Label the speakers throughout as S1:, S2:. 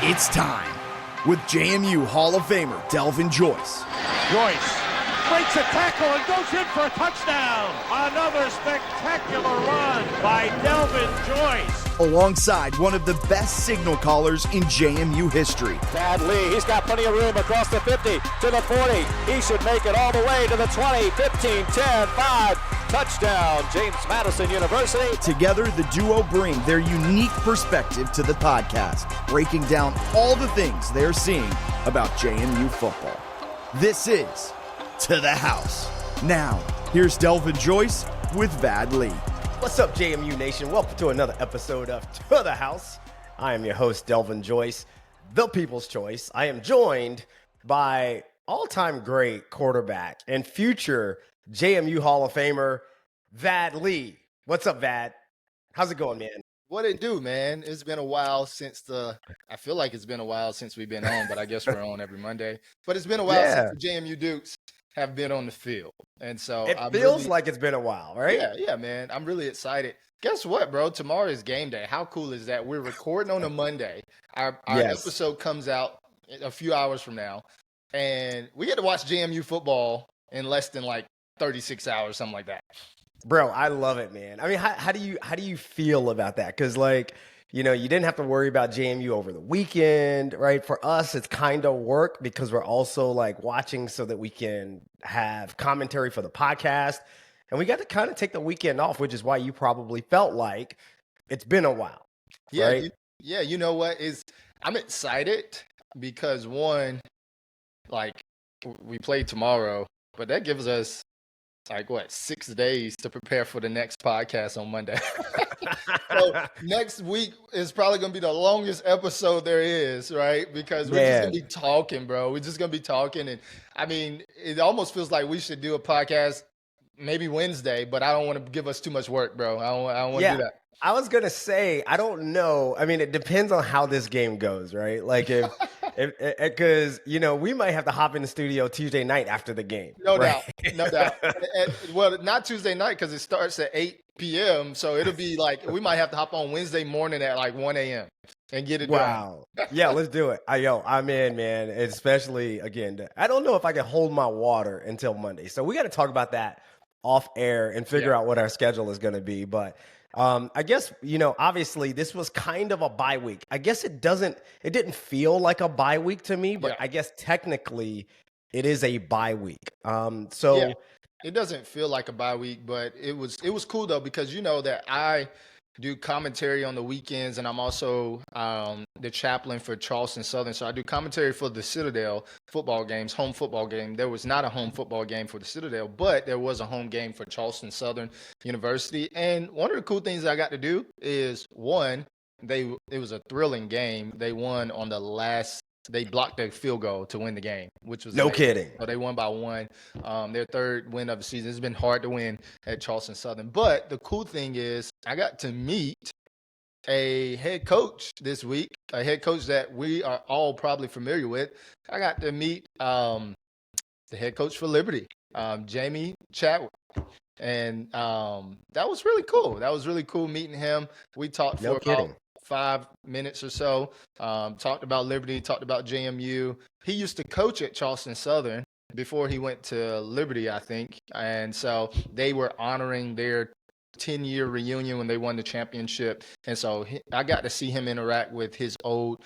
S1: It's time with JMU Hall of Famer Delvin Joyce.
S2: Joyce breaks a tackle and goes in for a touchdown. Another spectacular run by Delvin Joyce.
S1: Alongside one of the best signal callers in JMU history.
S3: Thad Lee, he's got plenty of room across the 50 to the 40. He should make it all the way to the 20, 15, 10, 5. Touchdown, James Madison University.
S1: Together, the duo bring their unique perspective to the podcast, breaking down all the things they're seeing about JMU football. This is To the House. Now, here's Delvin Joyce with Thad Lee.
S4: What's up, JMU Nation? Welcome to another episode of To the House. I am your host, Delvin Joyce, the People's Choice. I am joined by all-time great quarterback and future JMU Hall of Famer, Thad Lee. What's up, Thad? How's it going, man?
S5: What it do, man? It's been a while since I feel like it's been a while since we've been on, but I guess we're on every Monday. But it's been a while since the JMU Dukes have been on the field. And so
S4: it feels like it's been a while, right?
S5: Yeah, man. I'm really excited. Guess what, bro? Tomorrow is game day. How cool is that? We're recording on a Monday. Our episode comes out a few hours from now, and we get to watch JMU football in less than like 36 hours, something like that.
S4: Bro, I love it, man. I mean, how do you feel about that? Because, like, you didn't have to worry about JMU over the weekend, right? For us, it's kind of work because we're also like watching so that we can have commentary for the podcast. And we got to kind of take the weekend off, which is why you probably felt like it's been a while.
S5: Yeah,
S4: right?
S5: You know what? I'm excited because one, like, we play tomorrow, but that gives us 6 days to prepare for the next podcast on Monday. So next week is probably going to be the longest episode there is, right? Because we're just going to be talking, bro. We're just going to be talking. And I mean, it almost feels like we should do a podcast maybe Wednesday, but I don't want to give us too much work, bro. I don't want to do that.
S4: I was going to say, I don't know. I mean, it depends on how this game goes, right? Like because, we might have to hop in the studio Tuesday night after the game.
S5: No doubt. Well, not Tuesday night because it starts at 8 p.m. So it'll be like we might have to hop on Wednesday morning at like 1 a.m. and get it done.
S4: Wow. Yeah, let's do it. I'm in, man. Especially, again, I don't know if I can hold my water until Monday. So we got to talk about that off air and figure out what our schedule is going to be. But I guess, obviously this was kind of a bye week. I guess it didn't feel like a bye week to me, but I guess technically it is a bye week.
S5: It doesn't feel like a bye week, but it was cool though, because that I do commentary on the weekends, and I'm also the chaplain for Charleston Southern. So I do commentary for the Citadel football games, home football game. There was not a home football game for the Citadel, but there was a home game for Charleston Southern University. And one of the cool things I got to do is, one, it was a thrilling game. They won on the last. They blocked a field goal to win the game, which was
S4: no
S5: amazing.
S4: kidding.
S5: So they won by one. Their third win of the season. It's been hard to win at Charleston Southern. But the cool thing is I got to meet a head coach this week, a head coach that we are all probably familiar with. I got to meet the head coach for Liberty, Jamie Chadwick. And that was really cool. That was really cool meeting him. We talked for about 5 minutes or so, talked about Liberty, talked about JMU. He used to coach at Charleston Southern before he went to Liberty, I think. And so they were honoring their 10-year reunion when they won the championship. And so I got to see him interact with his old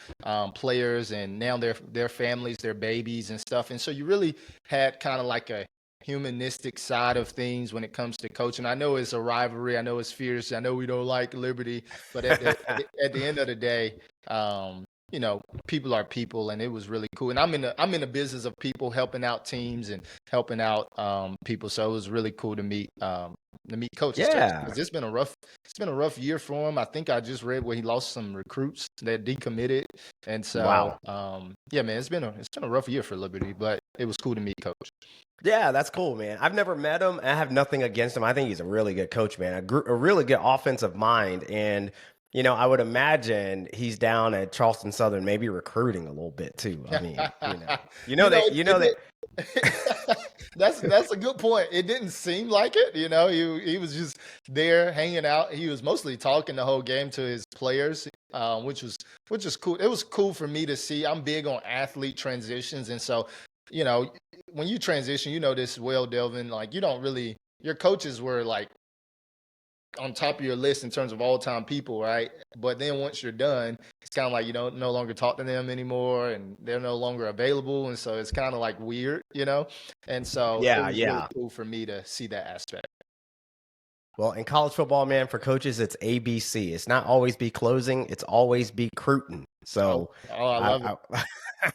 S5: players and now their families, their babies and stuff. And so you really had kind of like a humanistic side of things when it comes to coaching. I know it's a rivalry. I know it's fierce. I know we don't like Liberty, but at the end of the day, people are people, and it was really cool. And I'm in the business of people helping out teams and helping out people. So it was really cool to meet coaches.
S4: Yeah,
S5: because it's been a rough year for him. I think I just read where he lost some recruits that decommitted, and so man, it's been a rough year for Liberty, but it was cool to meet Coach.
S4: Yeah, that's cool, man. I've never met him. I have nothing against him. I think he's a really good coach, man. A really good offensive mind. And, I would imagine he's down at Charleston Southern, maybe recruiting a little bit too. I mean,
S5: That's a good point. It didn't seem like it. He was just there hanging out. He was mostly talking the whole game to his players. which was cool. It was cool for me to see. I'm big on athlete transitions, and so when you transition, you know this well, Delvin. Like you don't really your coaches were like on top of your list in terms of all time people, right? But then once you're done, it's kind of like you don't no longer talk to them anymore, and they're no longer available, and so it's kind of like weird, And so it
S4: Yeah,
S5: was really
S4: yeah.
S5: cool for me to see that aspect.
S4: Well, in college football, man, for coaches, it's ABC. It's not always be closing; it's always be recruiting. So,
S5: I love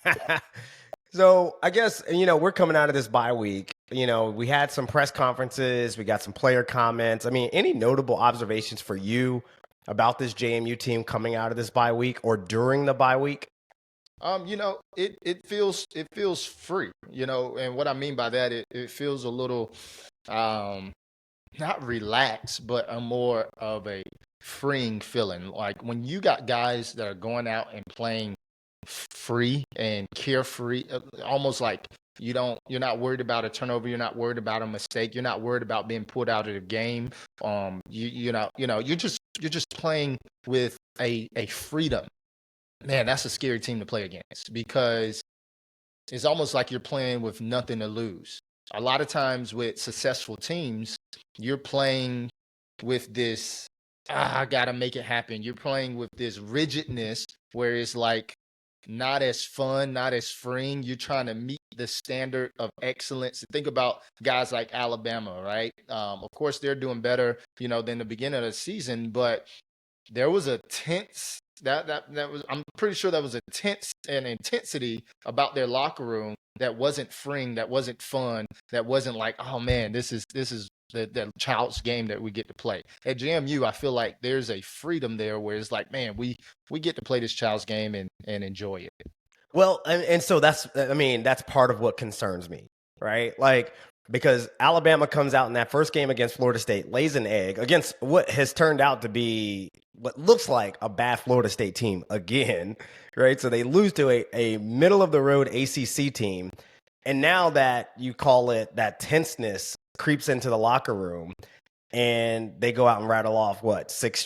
S5: it.
S4: So I guess we're coming out of this bye week. We had some press conferences, we got some player comments. I mean, any notable observations for you about this JMU team coming out of this bye week or during the bye week?
S5: It feels free, and what I mean by that, it feels a little not relaxed, but a more of a freeing feeling. Like when you got guys that are going out and playing free and carefree, almost like you're not worried about a turnover, you're not worried about a mistake, you're not worried about being pulled out of the game. You're just playing with a freedom. Man, that's a scary team to play against because it's almost like you're playing with nothing to lose. A lot of times with successful teams, you're playing with this, I gotta make it happen. You're playing with this rigidness where it's like not as fun, not as freeing. You're trying to meet the standard of excellence. Think about guys like Alabama, right? Of course, they're doing better, than the beginning of the season, but there was a tense that was I'm pretty sure that was a tense and intensity about their locker room that wasn't freeing, that wasn't fun, that wasn't like, oh man, this is the child's game that we get to play. At JMU, I feel like there's a freedom there where it's like, man, we get to play this child's game and enjoy it.
S4: Well, and so that's part of what concerns me, right? Like, because Alabama comes out in that first game against Florida State, lays an egg against what has turned out to be what looks like a bad Florida State team again, right? So they lose to a middle of the road ACC team. And now that you call it, that tenseness creeps into the locker room and they go out and rattle off six,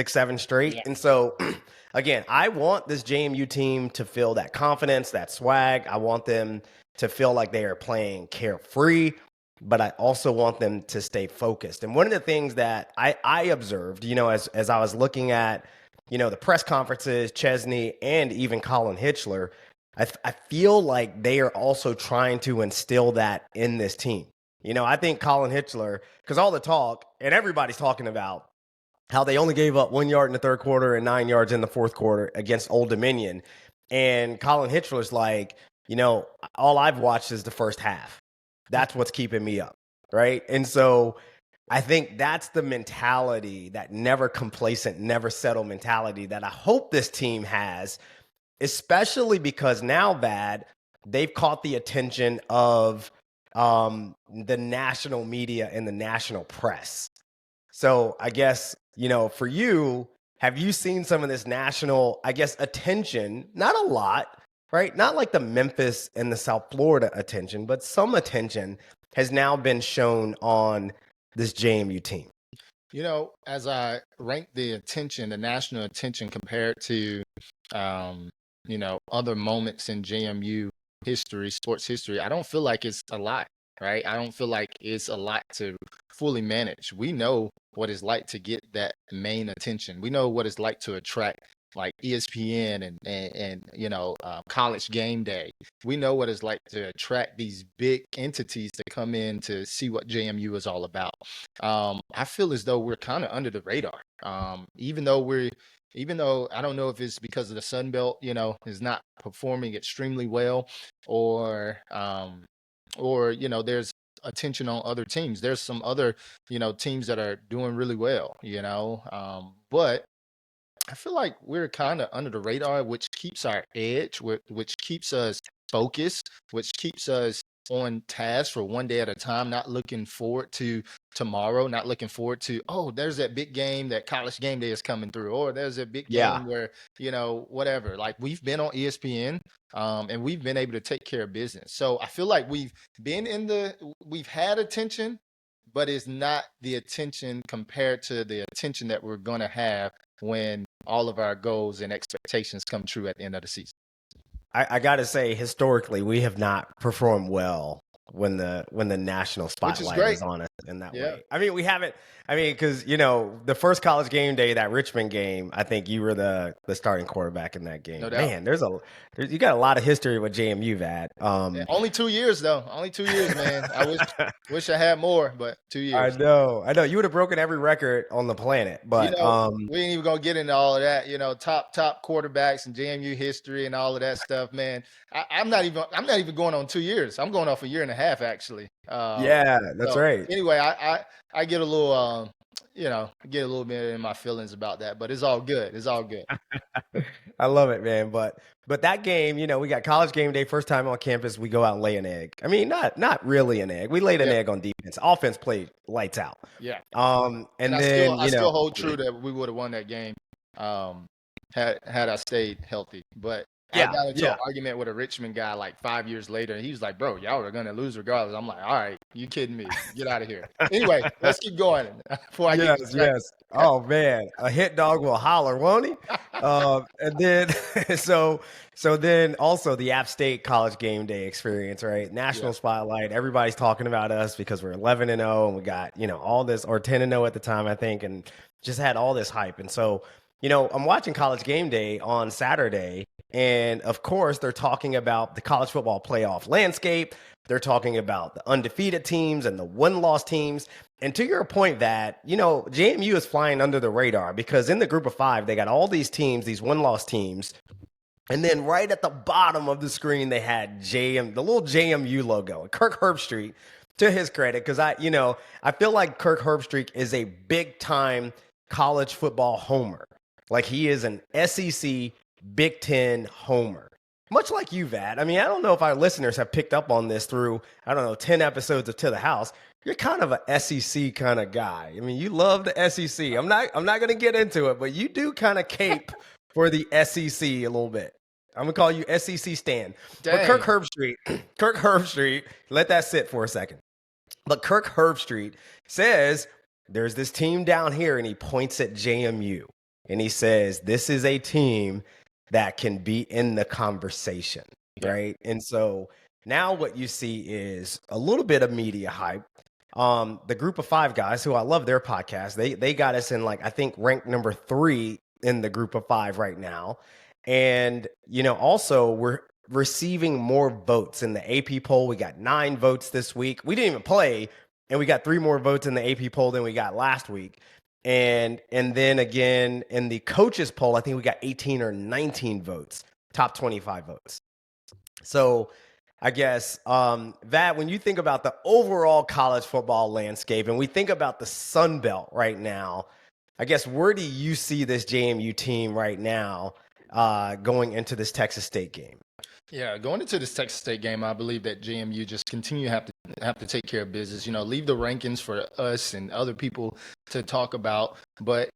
S4: seven straight.
S5: Yeah.
S4: And so again, I want this JMU team to feel that confidence, that swag. I want them to feel like they are playing carefree, but I also want them to stay focused. And one of the things that I observed, as I was looking at, the press conferences, Chesney, and even Colin Hitchler, I feel like they are also trying to instill that in this team. I think Colin Hitchler, because all the talk, and everybody's talking about how they only gave up 1 yard in the third quarter and 9 yards in the fourth quarter against Old Dominion. And Colin Hitchler's like, all I've watched is the first half. That's what's keeping me up, right? And so I think that's the mentality, that never complacent, never settle mentality that I hope this team has, especially because now, Vad, they've caught the attention of the national media and the national press. So I guess, for you, have you seen some of this national, attention? Not a lot, right? Not like the Memphis and the South Florida attention, but some attention has now been shown on this JMU team.
S5: As I rank the national attention compared to, other moments in JMU history, sports history, I don't feel like it's a lot, right? I don't feel like it's a lot to fully manage. We know what it's like to get that main attention. We know what it's like to attract like ESPN and College Game Day. We know what it's like to attract these big entities to come in to see what JMU is all about. I feel as though we're kind of under the radar. Even though I don't know if it's because of the Sun Belt, is not performing extremely well, or there's attention on other teams. There's some other, teams that are doing really well, but I feel like we're kind of under the radar, which keeps our edge, which keeps us focused, which keeps us on task for one day at a time, not looking forward to tomorrow, not looking forward to, oh, there's that big game that College Game Day is coming through, or there's a big game where, whatever. Like we've been on ESPN, and we've been able to take care of business. So I feel like we've had attention, but it's not the attention compared to the attention that we're going to have when all of our goals and expectations come true at the end of the season.
S4: I got to say, historically, we have not performed well when the national
S5: Which is
S4: spotlight
S5: great.
S4: is on us in that
S5: Yeah.
S4: way. I mean, we haven't. I mean, because the first college game day, that Richmond game, I think you were the starting quarterback in that game.
S5: No doubt.
S4: Man, you got a lot of history with JMU, Vat.
S5: Yeah, only 2 years though. Only 2 years, man. I wish I had more, but 2
S4: I
S5: years.
S4: know. You would have broken every record on the planet, but
S5: We ain't even gonna get into all of that. Top quarterbacks and JMU history and all of that stuff, man. I'm not even going on 2 years. I'm going off a year and a half actually.
S4: yeah, that's right.
S5: Anyway, I get a little get a little bit in my feelings about that, but it's all good. It's all good.
S4: I love it, man. But that game, we got college game day, first time on campus. We go out and lay an egg. I mean, not really an egg. We laid an egg on defense. Offense played lights out.
S5: Yeah.
S4: And then
S5: I still hold true that we would have won that game had I stayed healthy. But I got into an argument with a Richmond guy like 5 years later, and he was like, "Bro, y'all are gonna lose regardless." I'm like, "All right, you kidding me? Get out of here." Anyway, let's keep going before I get distracted.
S4: Yes. Oh man, a hit dog will holler, won't he? And then so then also the App State college game day experience, right? National spotlight. Everybody's talking about us because we're 11-0 and we got all this, or 10-0 at the time, I think, and just had all this hype. And so I'm watching college game day on Saturday. And of course, they're talking about the college football playoff landscape. They're talking about the undefeated teams and the one-loss teams. And to your point that, JMU is flying under the radar because in the group of 5, they got all these teams, these one-loss teams. And then right at the bottom of the screen, they had the little JMU logo. And Kirk Herbstreit, to his credit, because I feel like Kirk Herbstreit is a big-time college football homer. Like he is an SEC Big Ten homer, much like you, Vat. I mean, I don't know if our listeners have picked up on this through, 10 episodes of To the House. You're kind of a SEC kind of guy. I mean, you love the SEC. I'm not going to get into it, but you do kind of cape for the SEC a little bit. I'm going to call you SEC Stan.
S5: Dang.
S4: But Kirk Herbstreit, let that sit for a second. But Kirk Herbstreit says there's this team down here, and he points at JMU. And he says, this is a team that can be in the conversation, right? And so now what you see is a little bit of media hype. The group of 5 guys, who I love their podcast, they got us in I think ranked number 3 in the group of 5 right now. And, also we're receiving more votes in the AP poll. We got 9 votes this week. We didn't even play, and we got 3 more votes in the AP poll than we got last week. And then again, in the coaches poll, I think we got 18 or 19 votes, top 25 votes. So I guess that when you think about the overall college football landscape and we think about the Sun Belt right now, I guess where do you see this JMU team right now going into this Texas State game?
S5: Yeah, going into this Texas State game, I believe that JMU just continue to have to take care of business. Leave the rankings for us and other people to talk about. But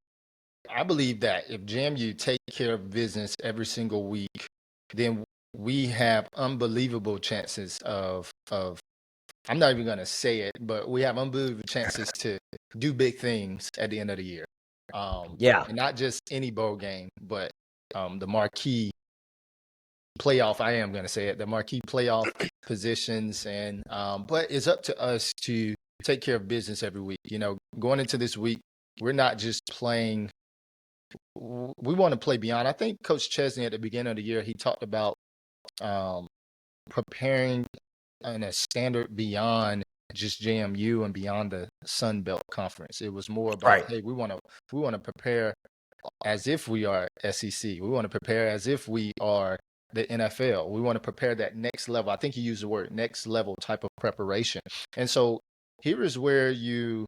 S5: I believe that if JMU take care of business every single week, then we have unbelievable chances of I'm not even going to say it, but we have unbelievable chances to do big things at the end of the year. And not just any bowl game, but the marquee playoff, I am going to say it, the marquee playoff positions. And but it's up to us to take care of business every week. Going into this week, we're not just playing. We want to play beyond. I think Coach Chesney at the beginning of the year, he talked about preparing in a standard beyond just JMU and beyond the Sun Belt Conference. It was more about, hey, we want to prepare as if we are SEC. We want to prepare as if we are the NFL. We want to prepare that next level. I think you used the word next level type of preparation. And so here is where you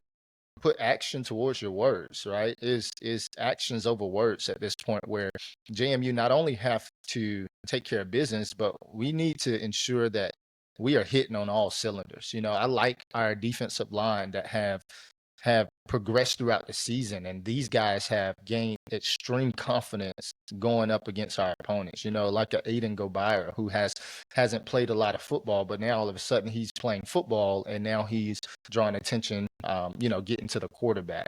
S5: put action towards your words, right? Is actions over words at this point, where JMU not only have to take care of business, but we need to ensure that we are hitting on all cylinders. I like our defensive line that have have progressed throughout the season, and these guys have gained extreme confidence going up against our opponents. You know, like a Aiden Gobira, who hasn't played a lot of football, but now all of a sudden he's playing football, and now he's drawing attention. Getting to the quarterback.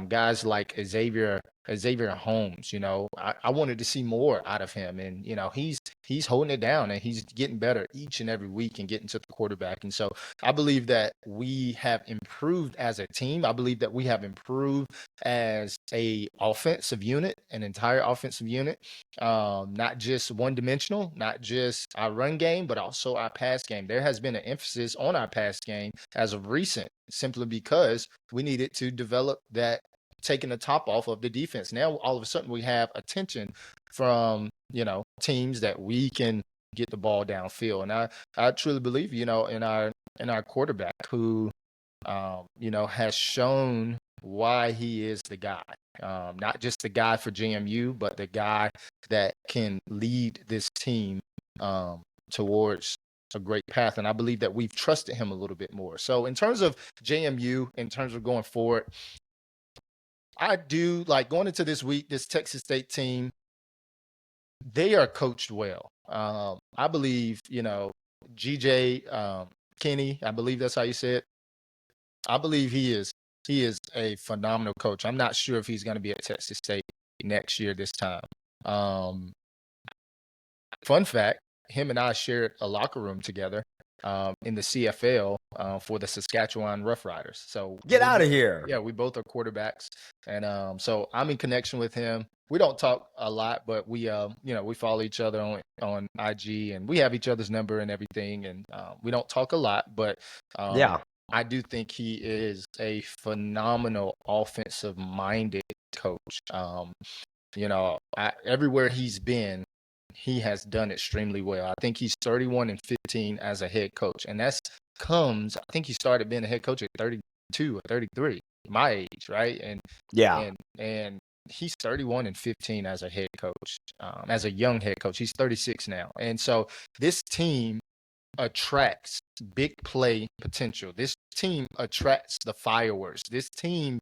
S5: Guys like Xavier Holmes. I wanted to see more out of him, and he's holding it down, and he's getting better each and every week and getting to the quarterback. And so I believe that we have improved as a team. I believe that we have improved as a offensive unit, an entire offensive unit, not just one dimensional, not just our run game, but also our pass game. There has been an emphasis on our pass game as of recent, simply because we needed to develop that, taking the top off of the defense. Now, all of a sudden, we have attention from, teams that we can get the ball downfield. And I truly believe, in our quarterback who, has shown why he is the guy. Not just the guy for JMU, but the guy that can lead this team towards a great path. And I believe that we've trusted him a little bit more. So in terms of JMU, in terms of going forward, I do like going into this week, this Texas State team, they are coached well. I believe, GJ Kenny, I believe that's how you say it. I believe he is a phenomenal coach. I'm not sure if he's going to be at Texas State next year this time. Fun fact, him and I shared a locker room together in the CFL for the Saskatchewan Roughriders. So
S4: get out of here.
S5: Yeah, we both are quarterbacks. And so I'm in connection with him. We don't talk a lot, but we follow each other on IG, and we have each other's number and everything. And we don't talk a lot, but I do think he is a phenomenal offensive-minded coach. Everywhere he's been, he has done extremely well. I think he's 31-15 as a head coach, and I think he started being a head coach at 32 or 33, my age, right? And he's 31-15 as a head coach, as a young head coach. He's 36 now, and so this team attracts big play potential. This team attracts the fireworks. This team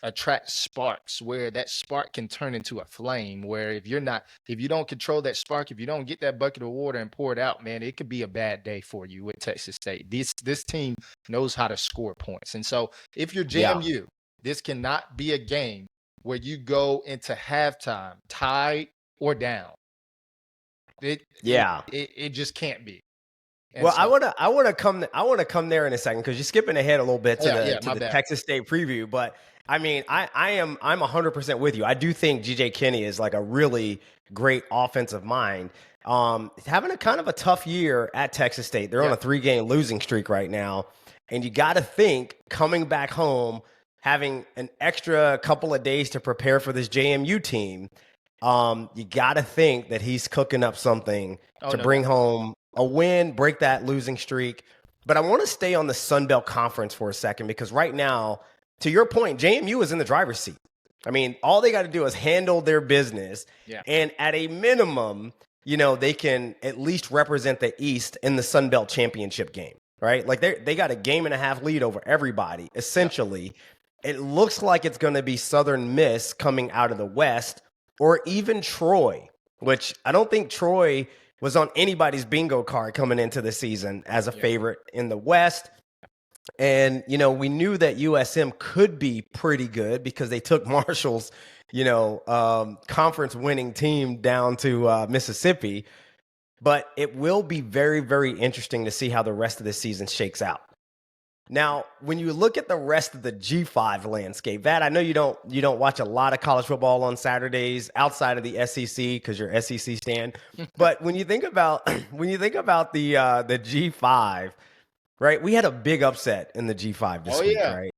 S5: attracts sparks, where that spark can turn into a flame, where if you don't control that spark, if you don't get that bucket of water and pour it out, man, it could be a bad day for you with Texas State. This team knows how to score points. And so if you're JMU, this cannot be a game where you go into halftime tied or down. It just can't be. And
S4: well, so, I want to come there in a second, because you're skipping ahead a little bit to the Texas State preview. But I mean, I'm 100% with you. I do think GJ Kenny is like a really great offensive mind. Having a kind of a tough year at Texas State. They're on a 3-game losing streak right now, and you got to think coming back home, having an extra couple of days to prepare for this JMU team. You got to think that he's cooking up something to bring home a win, break that losing streak. But I want to stay on the Sun Belt Conference for a second, because right now, to your point, JMU is in the driver's seat. I mean, all they got to do is handle their business. Yeah. And at a minimum, they can at least represent the East in the Sun Belt Championship game, right? Like they got a 1.5-game lead over everybody, essentially. Yeah. It looks like it's going to be Southern Miss coming out of the West, or even Troy, which I don't think Troy was on anybody's bingo card coming into the season as a favorite in the West. And, we knew that USM could be pretty good because they took Marshall's, conference winning team down to Mississippi. But it will be very, very interesting to see how the rest of the season shakes out. Now, when you look at the rest of the G5 landscape, I know you don't watch a lot of college football on Saturdays outside of the SEC because you're SEC stan. But when you think about the G5, right? We had a big upset in the G5 this week, right?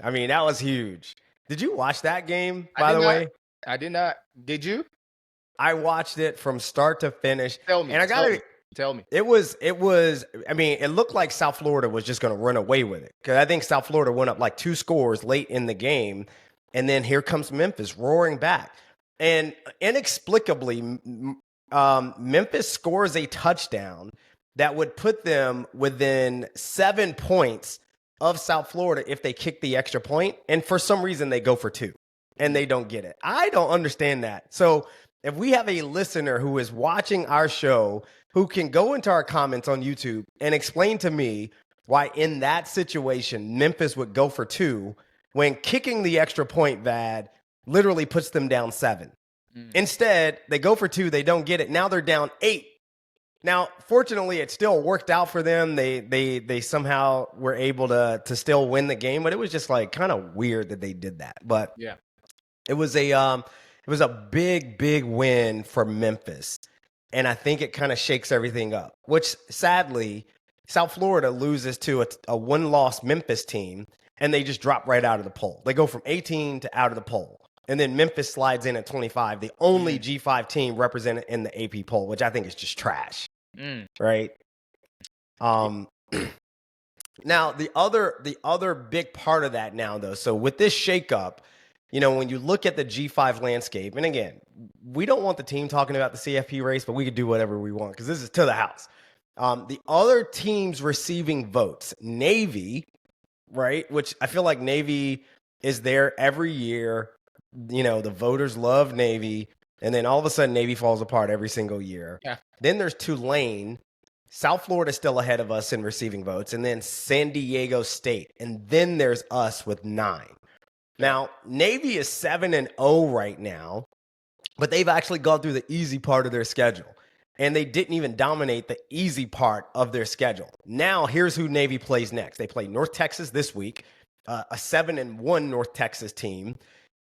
S4: I mean, that was huge. Did you watch that game, by the way?
S5: I did not. Did you?
S4: I watched it from start to finish.
S5: Tell me.
S4: And I got
S5: Tell me.
S4: It was, I mean, it looked like South Florida was just going to run away with it, because I think South Florida went up like 2 scores late in the game. And then here comes Memphis roaring back. And inexplicably, Memphis scores a touchdown that would put them within 7 points of South Florida if they kick the extra point, and for some reason they go for 2 and they don't get it. I don't understand that. So if we have a listener who is watching our show who can go into our comments on YouTube and explain to me why in that situation Memphis would go for 2 when kicking the extra point, Vad, literally puts them down 7. Instead, they go for 2, they don't get it. Now they're down 8. Now, fortunately, it still worked out for them. They somehow were able to still win the game, but it was just like kind of weird that they did that. But
S5: Yeah.
S4: it was a big win for Memphis. And I think it kind of shakes everything up, which sadly, South Florida loses to a one-loss Memphis team, and they just drop right out of the poll. They go from 18 to out of the poll. And then Memphis slides in at 25, the only G5 team represented in the AP poll, which I think is just trash. Right? Now, the other big part of that now, though, so with this shakeup, when you look at the G5 landscape, and again, we don't want the team talking about the CFP race, but we could do whatever we want because this is to the house. The other teams receiving votes, Navy, right, which I feel like Navy is there every year. The voters love Navy, and then all of a sudden Navy falls apart every single year.
S5: Yeah.
S4: Then there's Tulane. South Florida still ahead of us in receiving votes, and then San Diego State. And then there's us with 9. Now, Navy is 7-0 right now, but they've actually gone through the easy part of their schedule. And they didn't even dominate the easy part of their schedule. Now, here's who Navy plays next. They play North Texas this week, a 7-1 North Texas team.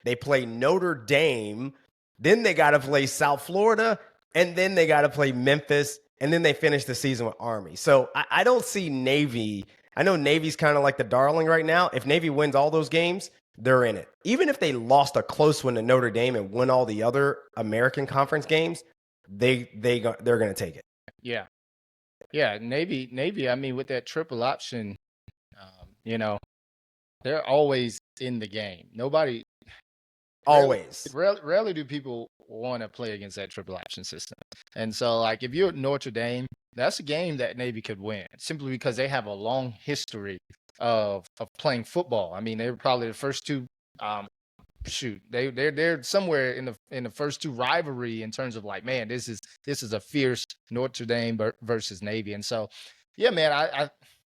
S4: They play Notre Dame. Then they got to play South Florida. And then they got to play Memphis. And then they finish the season with Army. So I don't see Navy. I know Navy's kind of like the darling right now. If Navy wins all those games, they're in it. Even if they lost a close one to Notre Dame and win all the other American Conference games, they're going to take it.
S5: Yeah. Yeah. Navy, I mean, with that triple option, they're always in the game. Nobody.
S4: Always.
S5: Rarely do people want to play against that triple option system. And so, like, if you're at Notre Dame, that's a game that Navy could win simply because they have a long history of playing football. I mean, they were probably the first 2. They're somewhere in the first 2 rivalry in terms of like, man, this is a fierce Notre Dame versus Navy. And so, yeah, man, I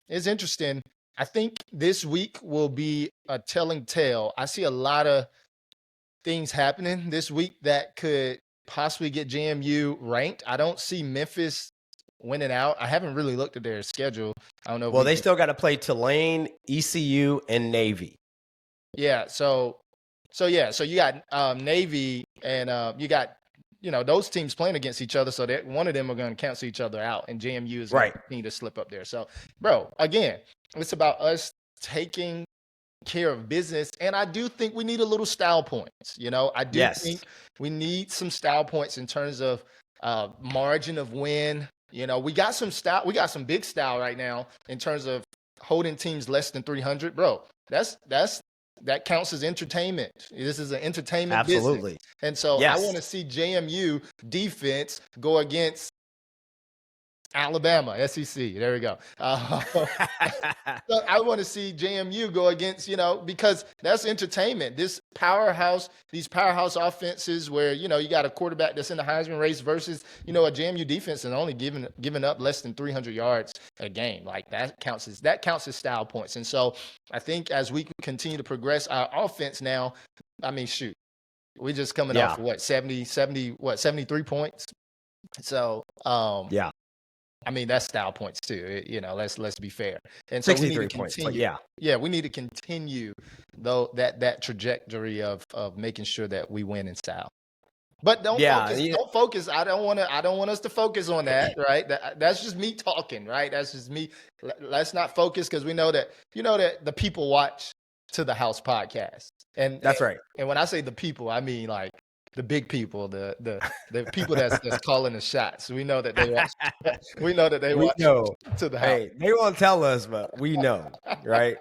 S5: it's interesting. I think this week will be a telling tale. I see a lot of things happening this week that could possibly get JMU ranked. I don't see Memphis winning out. I haven't really looked at their schedule. I don't know.
S4: Well, they still got to play Tulane, ECU, and Navy.
S5: Yeah. So you got Navy and you got those teams playing against each other. So that one of them are going to cancel each other out, and JMU is going to continue to slip up there. So, bro, again, it's about us taking care of business, and I do think we need a little style points. I do think we need some style points in terms of margin of win. We got some style, we got some big style right now in terms of holding teams less than 300, bro. That counts as entertainment. This is an entertainment business. And so I want to see JMU defense go against Alabama, SEC. There we go. So I want to see JMU go against, because that's entertainment. These powerhouse offenses where, you got a quarterback that's in the Heisman race versus, a JMU defense and only giving up less than 300 yards a game. Like that counts as style points. And so I think as we continue to progress our offense now, I mean, shoot, we're just coming off of 73 points. So, I mean, that's style points too. Let's be fair. And so
S4: 63 points.
S5: We need to continue though that trajectory of making sure that we win in style. But don't focus. I don't want us to focus on that, right? That's just me talking, right? That's just me. Let's not focus because we know that the people watch To the House podcast. And that's right. And when I say the people, I mean like the big people, the people that's calling the shots. We know that they watch. We know that they watch To the House.
S4: Hey, they won't tell us, but we know, right?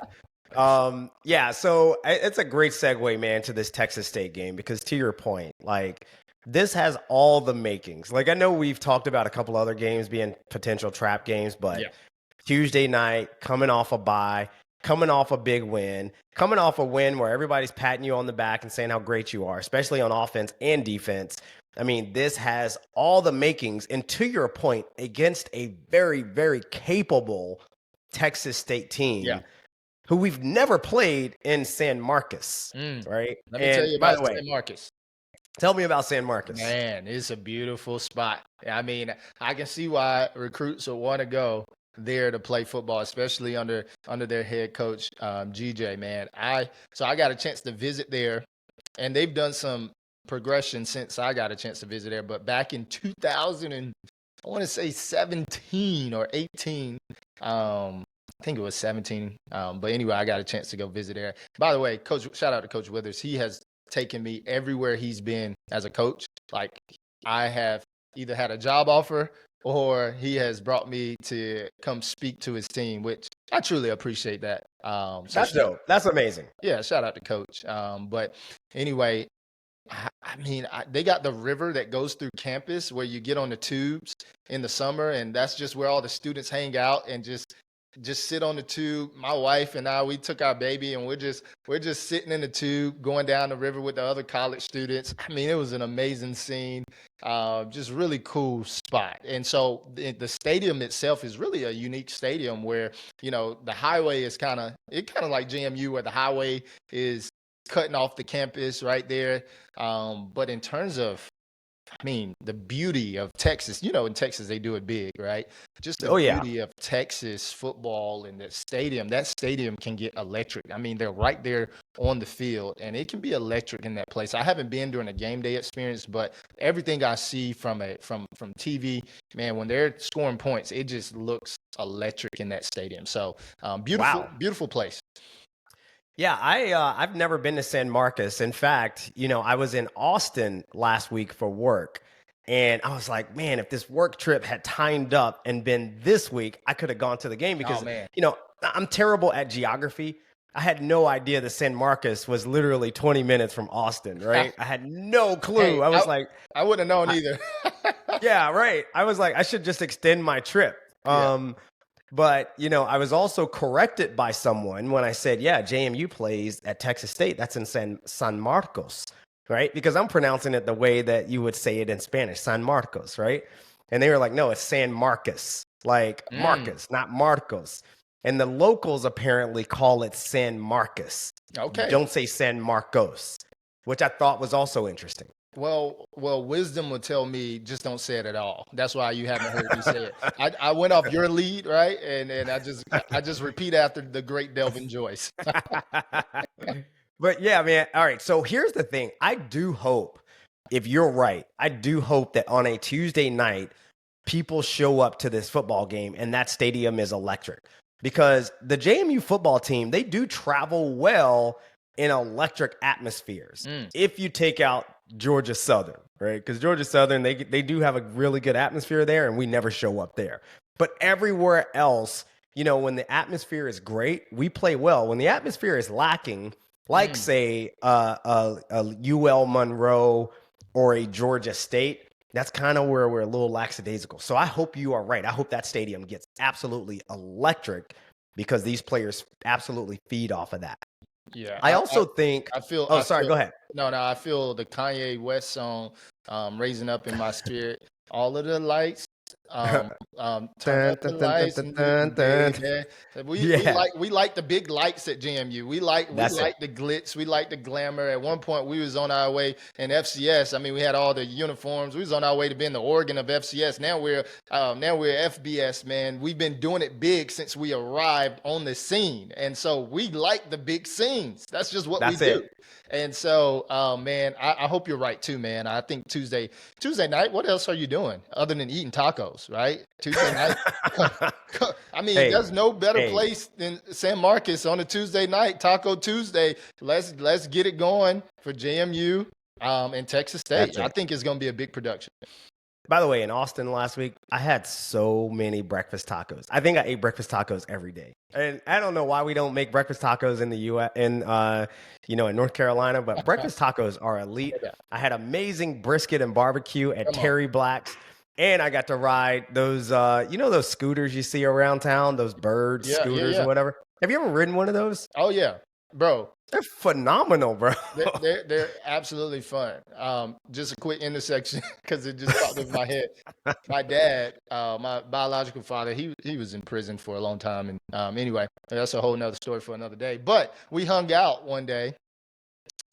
S4: So it's a great segue, man, to this Texas State game because to your point, like this has all the makings. Like I know we've talked about a couple other games being potential trap games, but Tuesday night coming off a bye, coming off a big win, coming off a win where everybody's patting you on the back and saying how great you are, especially on offense and defense. I mean, this has all the makings. And to your point, against a very, very capable Texas State team who we've never played in San Marcos, right?
S5: Let me tell you about San Marcos.
S4: Tell me about San Marcos.
S5: Man, it's a beautiful spot. I mean, I can see why recruits will want to go there to play football, especially under their head coach, GJ, man. So I got a chance to visit there, and they've done some progression since I got a chance to visit there. But back in 2000 and I want to say 17 or 18, I think it was 17. But anyway, I got a chance to go visit there. By the way, shout out to Coach Withers. He has taken me everywhere he's been as a coach. Like, I have either had a job offer or he has brought me to come speak to his team, which I truly appreciate that.
S4: That's dope. That's amazing.
S5: Yeah, shout out to Coach. But anyway, I mean, they got the river that goes through campus where you get on the tubes in the summer, and that's just where all the students hang out and just sit on the tube. My wife and I, we took our baby, and we're just sitting in the tube going down the river with the other college students. I mean, it was an amazing scene, just really cool spot. And so the stadium itself is really a unique stadium where, you know, the highway is kind of like JMU, where the highway is cutting off the campus right there. But in terms of, I mean, the beauty of Texas, you know, in Texas, they do it big, right? Just the beauty of Texas football and that stadium can get electric. I mean, they're right there on the field, and it can be electric in that place. I haven't been during a game day experience, but everything I see from TV, man, when they're scoring points, it just looks electric in that stadium. So beautiful place.
S4: Yeah, I've never been to San Marcos. In fact, you know, I was in Austin last week for work, and I was like, man, if this work trip had timed up and been this week, I could have gone to the game because, you know, I'm terrible at geography. I had no idea that San Marcos was literally 20 minutes from Austin, right? I had no clue.
S5: Hey, I wouldn't have known either.
S4: Yeah, right. I was like, I should just extend my trip. But, you know, I was also corrected by someone when I said, yeah, JMU plays at Texas State. That's in San Marcos, right? Because I'm pronouncing it the way that you would say it in Spanish, San Marcos, right? And they were like, no, it's San Marcos, like Marcos, not Marcos. And the locals apparently call it San Marcos.
S5: Okay.
S4: Don't say San Marcos, which I thought was also interesting.
S5: Well, wisdom will tell me just don't say it at all. That's why you haven't heard me say it. I went off your lead, right? And I just repeat after the great Delvin Joyce.
S4: But yeah, man. All right. So here's the thing. I do hope, if you're right, I do hope that on a Tuesday night, people show up to this football game and that stadium is electric. Because the JMU football team, they do travel well in electric atmospheres. If you take out Georgia Southern, right? Because Georgia Southern, they do have a really good atmosphere there, and we never show up there. But everywhere else, you know, when the atmosphere is great, we play well. When the atmosphere is lacking, like say a UL Monroe or a Georgia State, that's kind of where we're a little lackadaisical. So I hope you are right. I hope that stadium gets absolutely electric because these players absolutely feed off of that.
S5: Yeah.
S4: I think. Go ahead.
S5: No, I feel the Kanye West song raising up in my spirit. All of the lights. Turn up the lights. We like the big lights at JMU. We like the glitz. We like the glamour. At one point, we was on our way in FCS. I mean, we had all the uniforms. We was on our way to being the organ of FCS. Now we're FBS, man. We've been doing it big since we arrived on the scene, and so we like the big scenes. That's just what we do. And so, man, I hope you're right too, man. I think Tuesday night, what else are you doing other than eating tacos, right? Tuesday night. I mean, there's no better place than San Marcos on a Tuesday night, Taco Tuesday. Let's get it going for JMU and Texas State. I think it's going to be a big production.
S4: By the way, in Austin last week, I had so many breakfast tacos. I think I ate breakfast tacos every day. And I don't know why we don't make breakfast tacos in the U.S. in North Carolina, but breakfast tacos are elite. I had amazing brisket and barbecue at Terry Black's. And I got to ride those, those scooters you see around town, those bird scooters or whatever. Have you ever ridden one of those?
S5: Oh yeah, bro.
S4: They're phenomenal, bro.
S5: They're absolutely fun. Just a quick intersection because it just popped in my head. My dad, my biological father, he was in prison for a long time, and anyway, that's a whole nother story for another day. But we hung out one day,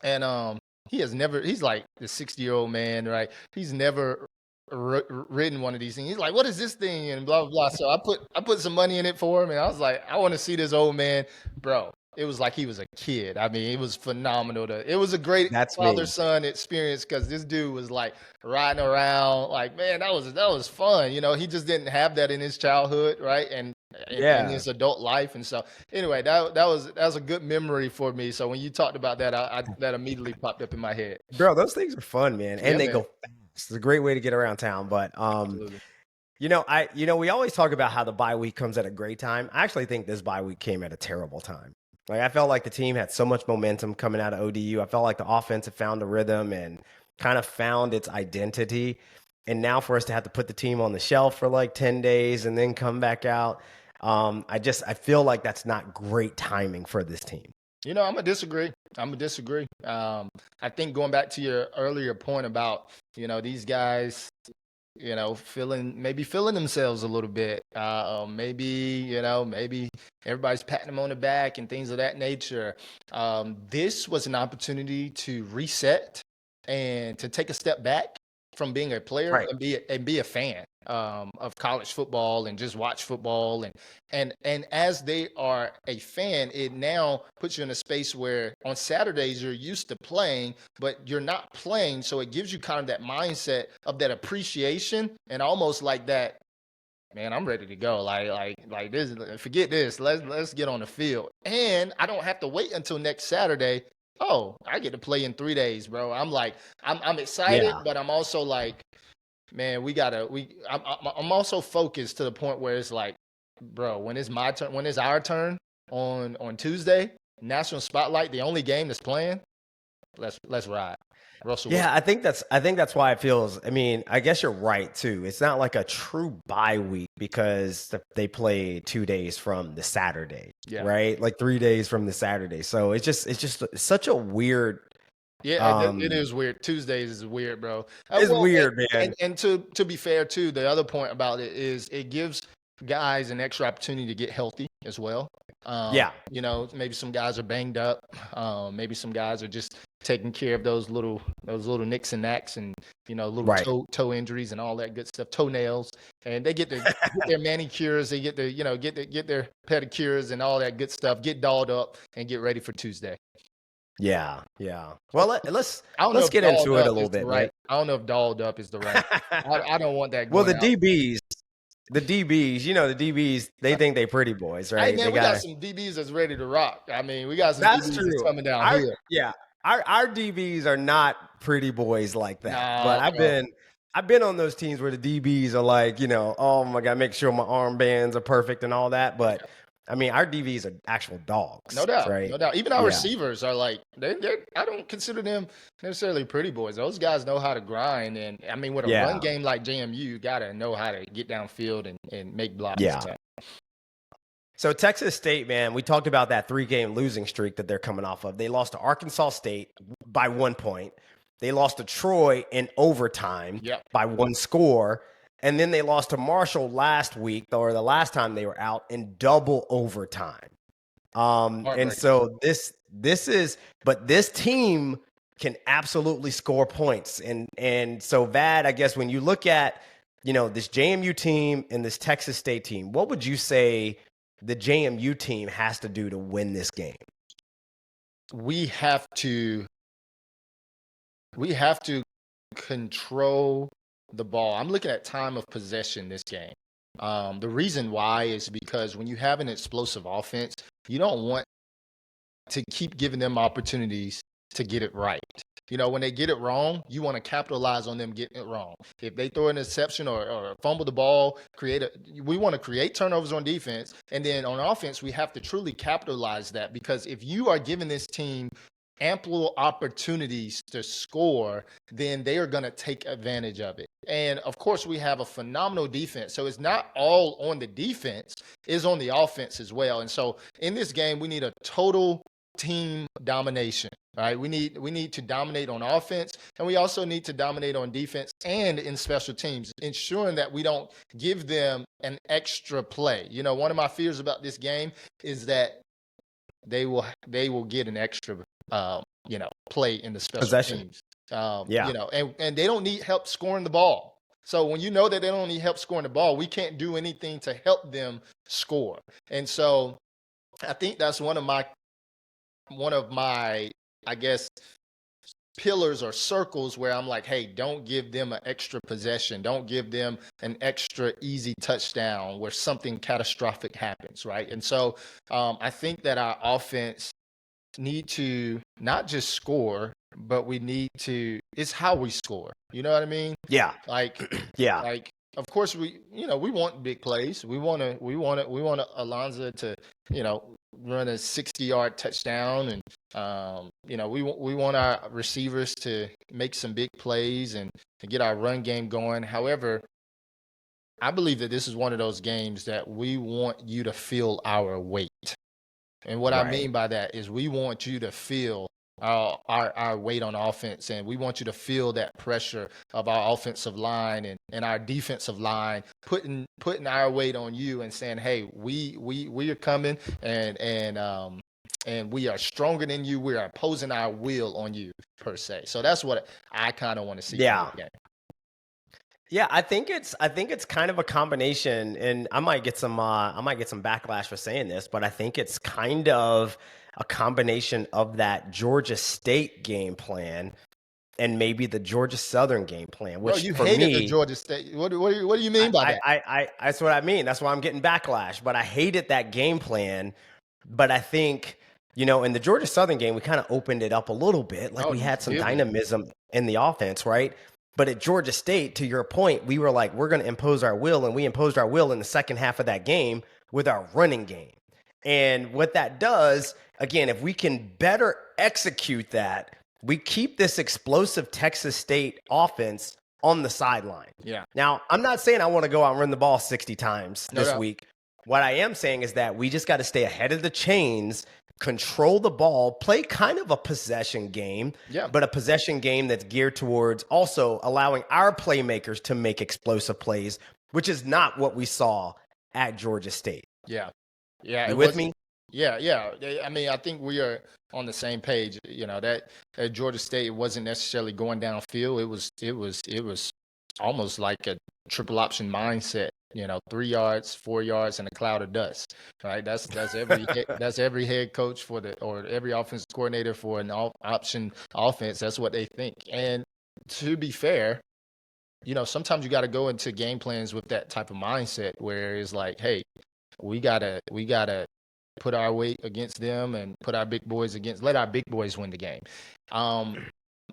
S5: and he's like the 60-year-old man, right? He's never ridden one of these things. He's like, what is this thing? And blah, blah, blah. So I put some money in it for him, and I was like, I want to see this old man, bro. It was like he was a kid. I mean, it was phenomenal. It was a great father-son experience because this dude was like riding around. Like, man, that was fun. You know, he just didn't have that in his childhood, right? And in his adult life. And so, anyway, that was a good memory for me. So when you talked about that, that immediately popped up in my head.
S4: Bro, those things are fun, man, and they go fast. It's a great way to get around town. But we always talk about how the bye week comes at a great time. I actually think this bye week came at a terrible time. Like, I felt like the team had so much momentum coming out of ODU. I felt like the offense had found a rhythm and kind of found its identity. And now for us to have to put the team on the shelf for like 10 days and then come back out, I feel like that's not great timing for this team.
S5: I'm gonna disagree. I think going back to your earlier point about, these guys, feeling themselves a little bit. Maybe everybody's patting them on the back and things of that nature. This was an opportunity to reset and to take a step back from being a player and be a fan of college football and just watch football and as they are a fan, it now puts you in a space where on Saturdays you're used to playing, but you're not playing, so it gives you kind of that mindset of that appreciation and almost like that. Man, I'm ready to go. Like this. Forget this. Let's get on the field, and I don't have to wait until next Saturday. Oh, I get to play in 3 days, bro. I'm excited, but I'm also like, man, I'm also focused to the point where it's like, bro, when it's my turn, when it's our turn on Tuesday, national spotlight, the only game that's playing, let's ride. Russell Wilson.
S4: I think that's why it feels. I mean, I guess you're right too. It's not like a true bye week because they play 2 days from the Saturday, right? Like 3 days from the Saturday. So it's just such a weird.
S5: Yeah, it is weird. Tuesdays is weird, bro.
S4: It's weird, man.
S5: And to be fair too, the other point about it is it gives guys an extra opportunity to get healthy as well. Maybe some guys are banged up. Maybe some guys are just taking care of those little nicks and knacks and toe injuries and all that good stuff, toenails, and they get their manicures, they get their pedicures and all that good stuff, get dolled up and get ready for Tuesday.
S4: Yeah. Well, let's get into it a little bit.
S5: Right. I don't know if dolled up is the right. I don't want that.
S4: Well, the DBs, the DBs, they think they pretty boys, right?
S5: Hey, man, we got some DBs that's ready to rock. I mean, we got some DBs that's coming down here.
S4: Yeah. Our DBs are not pretty boys like that. But I've been on those teams where the DBs are like, oh my God, make sure my armbands are perfect and all that. But I mean, our DBs are actual dogs.
S5: No doubt.
S4: Right?
S5: No doubt. Even our receivers are like, I don't consider them necessarily pretty boys. Those guys know how to grind. And I mean, with a run game like JMU, you got to know how to get downfield and make blocks.
S4: Yeah. So Texas State, man, we talked about that 3-game losing streak that they're coming off of. They lost to Arkansas State by 1 point. They lost to Troy in overtime by 1 score. And then they lost to Marshall last week, or the last time they were out, in double overtime. And so this team can absolutely score points. And so Vad, I guess when you look at, this JMU team and this Texas State team, what would you say the JMU team has to do to win this game?
S5: We have to control the ball. I'm looking at time of possession this game. The reason why is because when you have an explosive offense, you don't want to keep giving them opportunities to get it right. When they get it wrong, you want to capitalize on them getting it wrong. If they throw an interception or fumble the ball, we want to create turnovers on defense. And then on offense, we have to truly capitalize that, because if you are giving this team ample opportunities to score, then they are going to take advantage of it. And of course, we have a phenomenal defense. So it's not all on the defense, it's on the offense as well. And so in this game, we need a total team domination. Right, we need to dominate on offense, and we also need to dominate on defense and in special teams, ensuring that we don't give them an extra play. You know, one of my fears about this game is that they will get an extra play in the special
S4: Possession.
S5: teams.
S4: Yeah.
S5: You know, and they don't need help scoring the ball. So when you know that they don't need help scoring the ball, we can't do anything to help them score. And so I think that's one of my I guess pillars or circles where I'm like, hey, don't give them an extra possession. Don't give them an extra easy touchdown where something catastrophic happens, right? And so I think that our offense need to not just score, but we need to, it's how we score. You know what I mean?
S4: Yeah.
S5: Like,
S4: Yeah.
S5: like, of course we want big plays. We want Alonzo to, run a 60-yard touchdown, and we want our receivers to make some big plays and to get our run game going. However, I believe that this is one of those games that we want you to feel our weight. And what I mean by that is we want you to feel our weight on offense, and we want you to feel that pressure of our offensive line and our defensive line putting our weight on you and saying, hey, we are coming and we are stronger than you. We are imposing our will on you, per se. So that's what I kind of want to see.
S4: Yeah.
S5: From the game.
S4: Yeah, I think it's kind of a combination, and I might get some backlash for saying this, but I think it's kind of a combination of that Georgia State game plan and maybe the Georgia Southern game plan. Which,
S5: you
S4: for
S5: hated
S4: me,
S5: the Georgia State. What do you mean by that?
S4: I that's what I mean. That's why I'm getting backlash. But I hated that game plan. But I think, in the Georgia Southern game, we kind of opened it up a little bit. Like we had some dynamism in the offense, right? But at Georgia State, to your point, we were like, we're going to impose our will, and we imposed our will in the second half of that game with our running game. And what that does, again, if we can better execute that, we keep this explosive Texas State offense on the sideline.
S5: Yeah.
S4: Now, I'm not saying I want to go out and run the ball 60 times this week. What I am saying is that we just got to stay ahead of the chains, control the ball, play kind of a possession game, but a possession game that's geared towards also allowing our playmakers to make explosive plays, which is not what we saw at Georgia State.
S5: Yeah. Yeah.
S4: You with me?
S5: Yeah. Yeah. I mean, I think we are on the same page. That at Georgia State wasn't necessarily going downfield. It was almost like a triple option mindset. 3 yards, 4 yards, and a cloud of dust. Right? That's every head coach or every offensive coordinator for an option offense. That's what they think. And to be fair, sometimes you got to go into game plans with that type of mindset where it's like, hey, we gotta put our weight against them and put our big boys let our big boys win the game.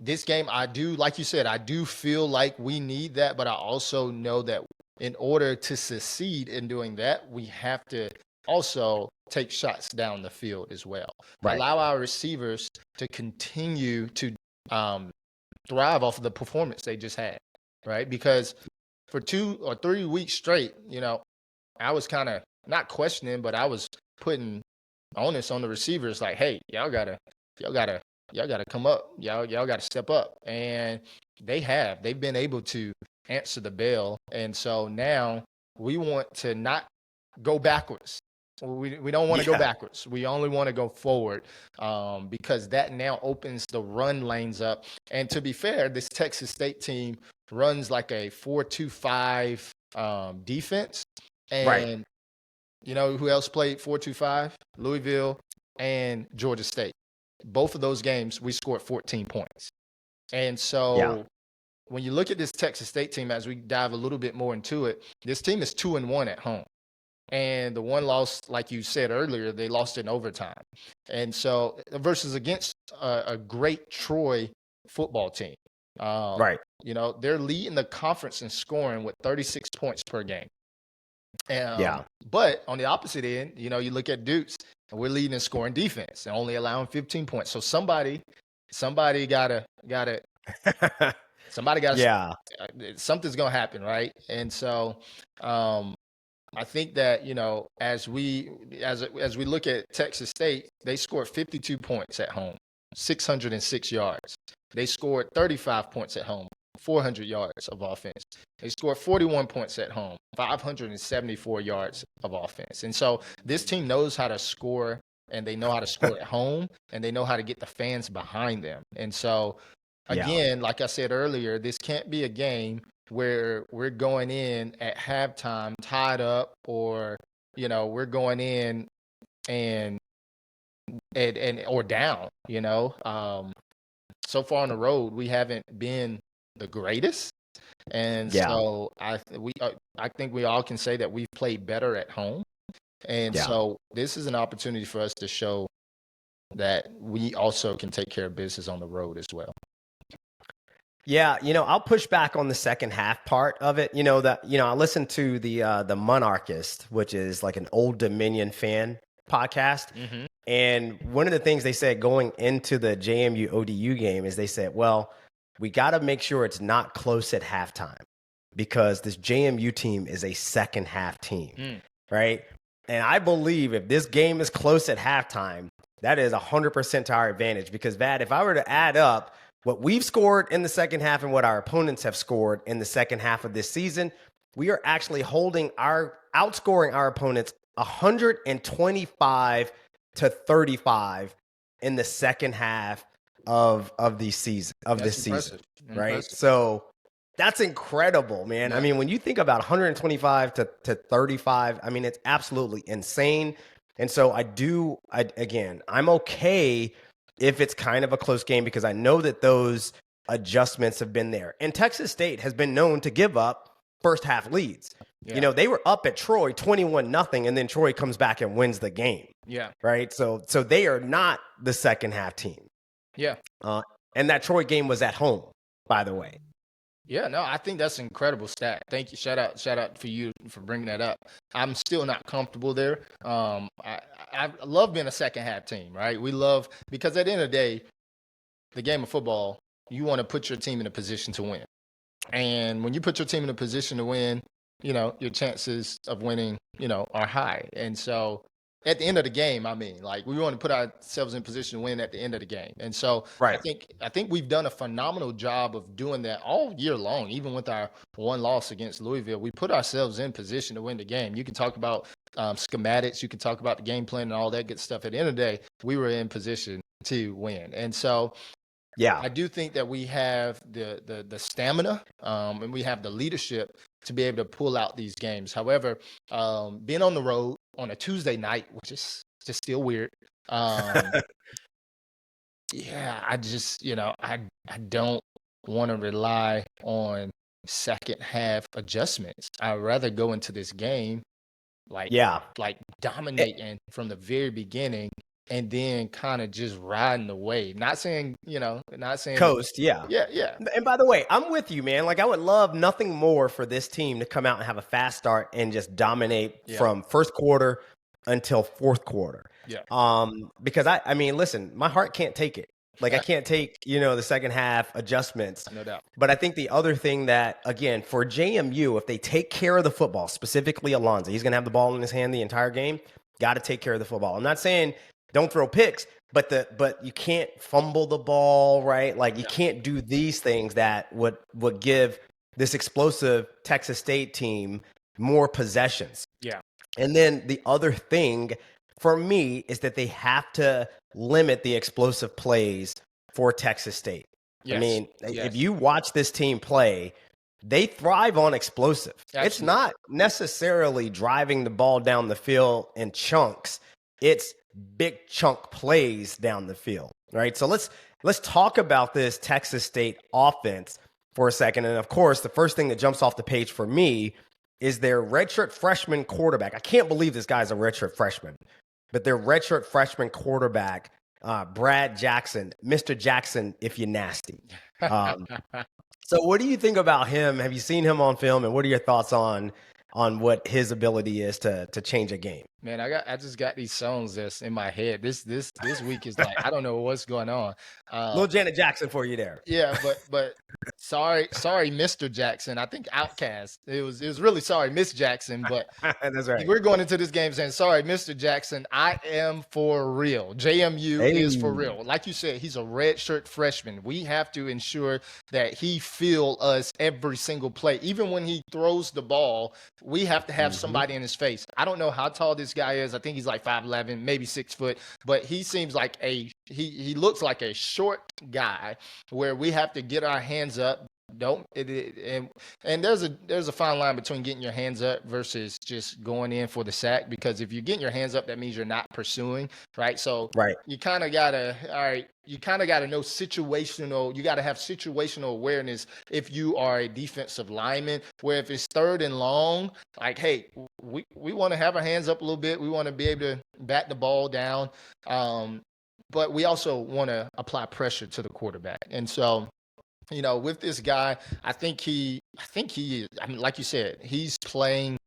S5: This game, I do, like you said, I do feel like we need that, but I also know that in order to succeed in doing that, we have to also take shots down the field as well.
S4: Right.
S5: Allow our receivers to continue to thrive off of the performance they just had, right? Because for 2 or 3 weeks straight, I was kind of not questioning, but I was putting onus on the receivers like, hey, y'all gotta come up. Y'all gotta step up. And they've been able to answer the bell. And so now we want to not go backwards. We don't want to go backwards. We only want to go forward because that now opens the run lanes up. And to be fair, this Texas State team runs like a 4-2-5 defense. And you know who else played 4-2-5? Louisville and Georgia State. Both of those games, we scored 14 points. And so when you look at this Texas State team, as we dive a little bit more into it, this team is 2-1 at home. And the one loss, like you said earlier, they lost in overtime. And so versus against a great Troy football team. They're leading the conference in scoring with 36 points per game.
S4: Yeah.
S5: But on the opposite end, you know, you look at Dukes, and we're leading in scoring defense and only allowing 15 points. So somebody gotta
S4: Yeah.
S5: something's gonna happen, right? And so I think that, you know, as we look at Texas State, they scored 52 points at home, 606 yards. They scored 35 points at home, 400 yards of offense. They scored 41 points at home, 574 yards of offense. And so this team knows how to score, and they know how to score at home, and they know how to get the fans behind them. And so again, like I said earlier, this can't be a game where we're going in at halftime tied up, or, you know, we're going in and or down, you know. So far on the road, we haven't been the greatest. And so I think we all can say that we've played better at home. And so this is an opportunity for us to show that we also can take care of business on the road as well.
S4: Yeah, you know, I'll push back on the second half part of it. You know, I listened to the Monarchist, which is like an Old Dominion fan podcast.
S5: Mm-hmm.
S4: And one of the things they said going into the JMU ODU game is they said, well, we got to make sure it's not close at halftime, because this JMU team is a second half team, right? And I believe if this game is close at halftime, that is 100% to our advantage, because, Vad, if I were to add up what we've scored in the second half and what our opponents have scored in the second half of this season, we are actually outscoring our opponents 125 to 35 in the second half of this season, right? So that's incredible, man. Yeah. I mean, when you think about 125 to 35, I mean, it's absolutely insane. And so I'm okay if it's kind of a close game, because I know that those adjustments have been there. And Texas State has been known to give up first half leads. Yeah. You know, they were up at Troy 21-0, and then Troy comes back and wins the game.
S5: Yeah.
S4: Right. So they are not the second half team.
S5: Yeah.
S4: And that Troy game was at home, by the way.
S5: Yeah, no, I think that's an incredible stat. Thank you. Shout out for you for bringing that up. I'm still not comfortable there. I love being a second half team, right? We love, because at the end of the day, the game of football, you want to put your team in a position to win. And when you put your team in a position to win, you know, your chances of winning, you know, are high. And so at the end of the game, I mean, like, we want to put ourselves in position to win at the end of the game. And so I think we've done a phenomenal job of doing that all year long. Even with our one loss against Louisville, we put ourselves in position to win the game. You can talk about schematics, you can talk about the game plan and all that good stuff. At the end of the day, we were in position to win. And so I do think that we have the stamina and we have the leadership to be able to pull out these games. However, being on the road on a Tuesday night, which is just still weird. I just, you know, I don't want to rely on second half adjustments. I'd rather go into this game like dominating from the very beginning, and then kind of just riding the wave. Not saying
S4: coast. Yeah. And by the way, I'm with you, man. Like, I would love nothing more for this team to come out and have a fast start and just dominate from first quarter until fourth quarter. Yeah. Because I mean, listen, my heart can't take it. Like, I can't take, you know, the second half adjustments.
S5: No doubt.
S4: But I think the other thing that, again, for JMU, if they take care of the football, specifically Alonzo, he's going to have the ball in his hand the entire game. Got to take care of the football. I'm not saying don't throw picks, but you can't fumble the ball, right? Like, you can't do these things that would give this explosive Texas State team more possessions.
S5: Yeah.
S4: And then the other thing for me is that they have to limit the explosive plays for Texas State. Yes. I mean, if you watch this team play, they thrive on explosive. Absolutely. It's not necessarily driving the ball down the field in chunks. It's big chunk plays down the field, right? So let's talk about this Texas State offense for a second. And of course, the first thing that jumps off the page for me is their redshirt freshman quarterback. I can't believe this guy's a redshirt freshman, but their redshirt freshman quarterback, Brad Jackson, Mr. Jackson, if you're nasty. So what do you think about him? Have you seen him on film? And what are your thoughts on on what his ability is to change a game.
S5: Man, I just got these songs that's in my head. This week is like I don't know what's going on.
S4: Little Janet Jackson for you there.
S5: Yeah, but sorry, Mr. Jackson. I think Outcast. It was really sorry, Miss Jackson. But
S4: That's right.
S5: we're going into this game saying sorry, Mr. Jackson. I am for real. JMU is for real. Like you said, he's a redshirt freshman. We have to ensure that he feel us every single play. Even when he throws the ball, we have to have somebody in his face. I don't know how tall this guy is. I think he's like 5'11", maybe 6 foot, but he seems like he looks like a short guy where we have to get our hands up. And there's a fine line between getting your hands up versus just going in for the sack, because if you're getting your hands up, that means you're not pursuing, right? So you kind of gotta know situational. You gotta have situational awareness if you are a defensive lineman. Where if it's 3rd and long, like, hey, we want to have our hands up a little bit. We want to be able to bat the ball down, but we also want to apply pressure to the quarterback. And so, with this guy, I think he is, I mean, like you said, he's playing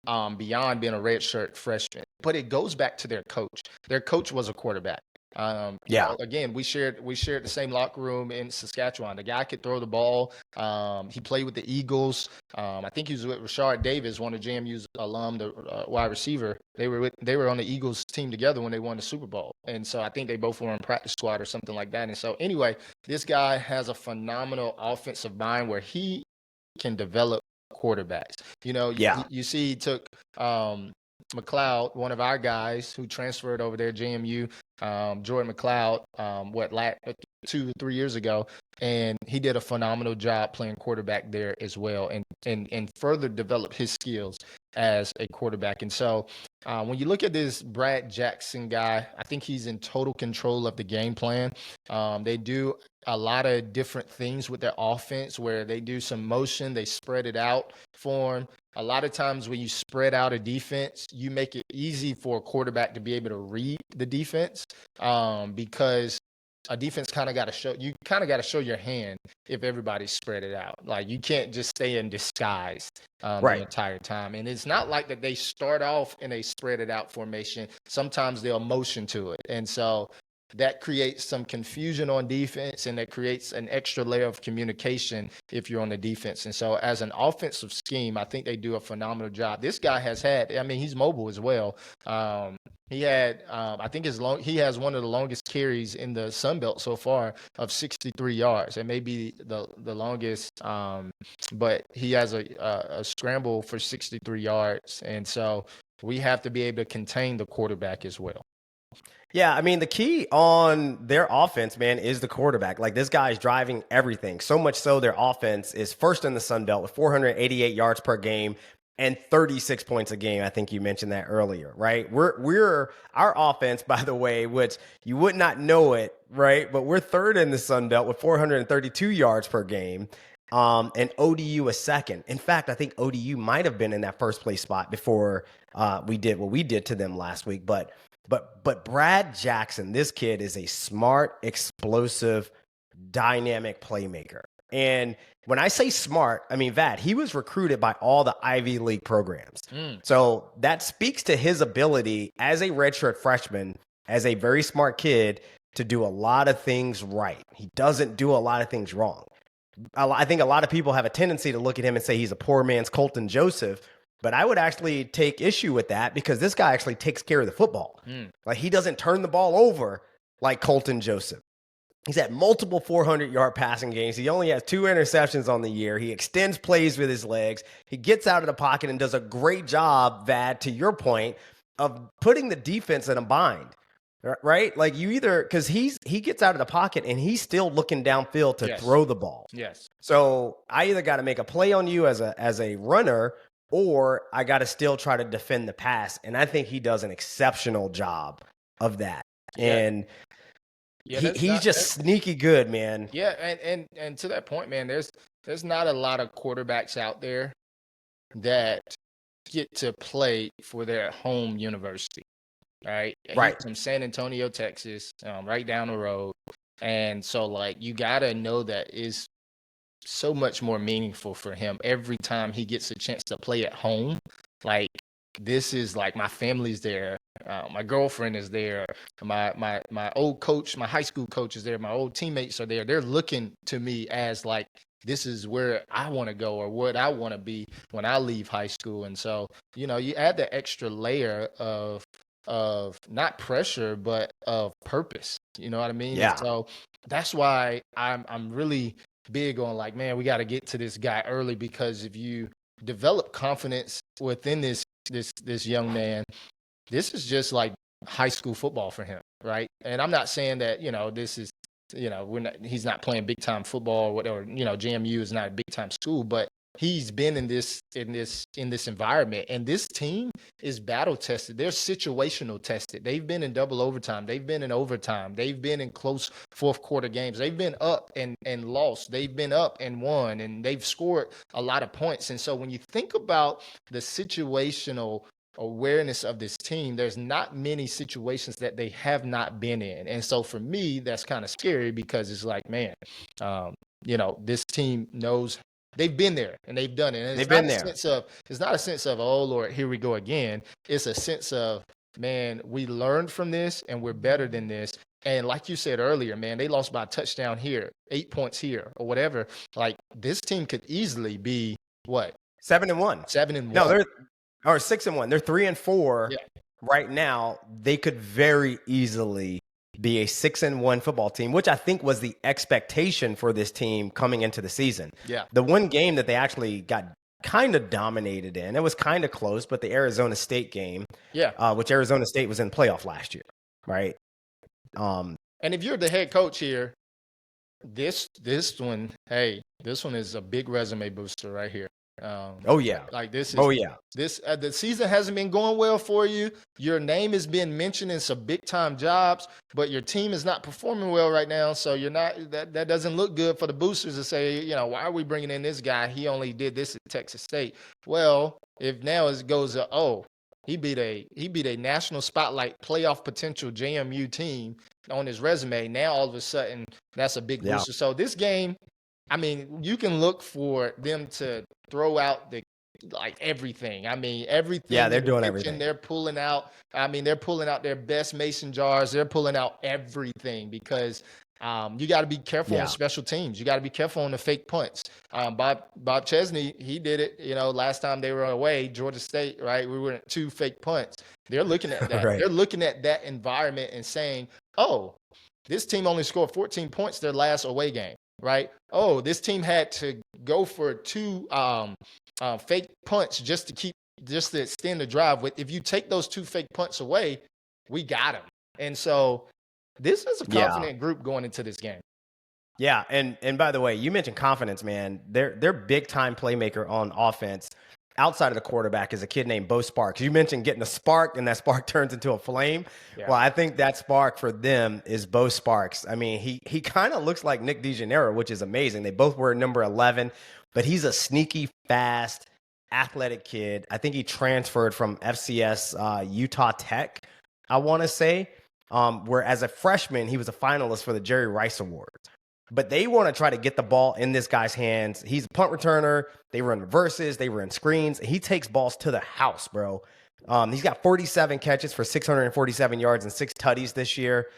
S5: beyond being a redshirt freshman. But it goes back to their coach. Their coach was a quarterback. Again, we shared the same locker room in Saskatchewan. The guy could throw the ball. He played with the Eagles. I think he was with Rashard Davis, one of JMU's alum, the wide receiver. They were on the Eagles team together when they won the Super Bowl, and so I think they both were on practice squad or something like that. And so anyway, this guy has a phenomenal offensive mind where he can develop quarterbacks. You see, he took McLeod, one of our guys who transferred over there, JMU, Jordan McLeod, 2 or 3 years ago, and he did a phenomenal job playing quarterback there as well, and further developed his skills as a quarterback. And so when you look at this Brad Jackson guy, I think he's in total control of the game plan. They do a lot of different things with their offense where they do some motion, they spread it out for him. A lot of times when you spread out a defense, you make it easy for a quarterback to be able to read the defense, because a defense kind of got to show your hand if everybody's spread it out. Like, you can't just stay in disguise the entire time. And it's not like that they start off in a spread it out formation. Sometimes they'll motion to it. And so that creates some confusion on defense, and that creates an extra layer of communication if you're on the defense. And so as an offensive scheme, I think they do a phenomenal job. This guy he's mobile as well. He had, I think he has one of the longest carries in the Sun Belt so far of 63 yards. It may be the longest, but he has a scramble for 63 yards. And so we have to be able to contain the quarterback as well.
S4: Yeah, I mean, the key on their offense, man, is the quarterback. Like, this guy's driving everything. So much so their offense is first in the Sun Belt with 488 yards per game and 36 points a game. I think you mentioned that earlier, right? We're our offense, by the way, which you would not know it, right? But we're 3rd in the Sun Belt with 432 yards per game. And ODU is 2nd. In fact, I think ODU might have been in that first place spot before we did what we did to them last week. But Brad Jackson, this kid is a smart, explosive, dynamic playmaker. And when I say smart, I mean, he was recruited by all the Ivy League programs. So that speaks to his ability as a redshirt freshman, as a very smart kid, to do a lot of things right. He doesn't do a lot of things wrong. I think a lot of people have a tendency to look at him and say he's a poor man's Colton Joseph. But I would actually take issue with that, because this guy actually takes care of the football. Like, he doesn't turn the ball over like Colton Joseph. He's had multiple 400-yard passing games. He only has 2 interceptions on the year. He extends plays with his legs. He gets out of the pocket and does a great job, to your point, of putting the defense in a bind. Right? Like, because he gets out of the pocket and he's still looking downfield to throw the ball.
S5: Yes.
S4: So I either got to make a play on you as a runner, or I got to still try to defend the pass. And I think he does an exceptional job of that. Yeah. And he's just sneaky good, man.
S5: Yeah, and to that point, man, there's not a lot of quarterbacks out there that get to play for their home university. Right. He's from San Antonio, Texas, right down the road. And so, like, you got to know that is so much more meaningful for him every time he gets a chance to play at home. Like, this is like, my family's there, my girlfriend is there, my old coach, my high school coach is there, my old teammates are there. They're looking to me as like, this is where I want to go or what I want to be when I leave high school. And so, you add the extra layer of not pressure, but of purpose. You know what I mean?
S4: Yeah.
S5: And so that's why I'm really big on, like, man, we got to get to this guy early, because if you develop confidence within this young man, this is just like high school football for him, right? And I'm not saying that, this is, he's not playing big time football or whatever, JMU is not a big time school, but he's been in this environment, and this team is battle tested. They're situational tested. They've been in double overtime. They've been in overtime. They've been in close fourth quarter games. They've been up and lost. They've been up and won, and they've scored a lot of points. And so when you think about the situational awareness of this team, there's not many situations that they have not been in. And so for me, that's kind of scary, because it's like, man, this team knows. They've been there and they've done it. And
S4: they've been there.
S5: It's not a sense of, oh Lord, here we go again. It's a sense of, man, we learned from this and we're better than this. And like you said earlier, man, they lost by a touchdown here, 8 points here, or whatever. Like, this team could easily be what?
S4: 7-1.
S5: 7-1.
S4: No, they're 6-1. They're 3-4 right now. They could very easily be a 6-1 football team, which I think was the expectation for this team coming into the season.
S5: Yeah.
S4: The one game that they actually got kind of dominated in, it was kind of close, but the Arizona State game, which Arizona State was in playoff last year, right?
S5: And if you're the head coach here, this one is a big resume booster right here. Like, this is, the season hasn't been going well for you. Your name has been mentioned in some big time jobs, but your team is not performing well right now. So you're not, that doesn't look good for the boosters to say, why are we bringing in this guy? He only did this at Texas State. Well, if now it goes, he beat a national spotlight playoff potential JMU team on his resume. Now all of a sudden that's a big booster. So this game, I mean, you can look for them to throw out everything. I mean, everything.
S4: Yeah, they're doing everything.
S5: They're pulling out. They're pulling out their best mason jars. They're pulling out everything, because you got to be careful on special teams. You got to be careful on the fake punts. Bob Chesney, he did it. Last time they were away, Georgia State, right? We were at 2 fake punts. They're looking at that.
S4: Right.
S5: They're looking at that environment and saying, "Oh, this team only scored 14 points their last away game." Right? Oh, this team had to go for 2 fake punts just to extend the drive. If you take those 2 fake punts away, we got them. And so this is a confident group going into this game.
S4: Yeah, and by the way, you mentioned confidence, man. Their big time playmaker on offense, outside of the quarterback, is a kid named Bo Sparks. You mentioned getting a spark, and that spark turns into a flame. Yeah. Well, I think that spark for them is Bo Sparks. I mean, he kind of looks like Nick DeGeneres, which is amazing. They both wear number 11, but he's a sneaky, fast, athletic kid. I think he transferred from FCS Utah Tech, I want to say, where as a freshman, he was a finalist for the Jerry Rice Award. But they want to try to get the ball in this guy's hands. He's a punt returner. They run reverses. They run screens. He takes balls to the house, bro. He's got 47 catches for 647 yards and 6 tutties this year.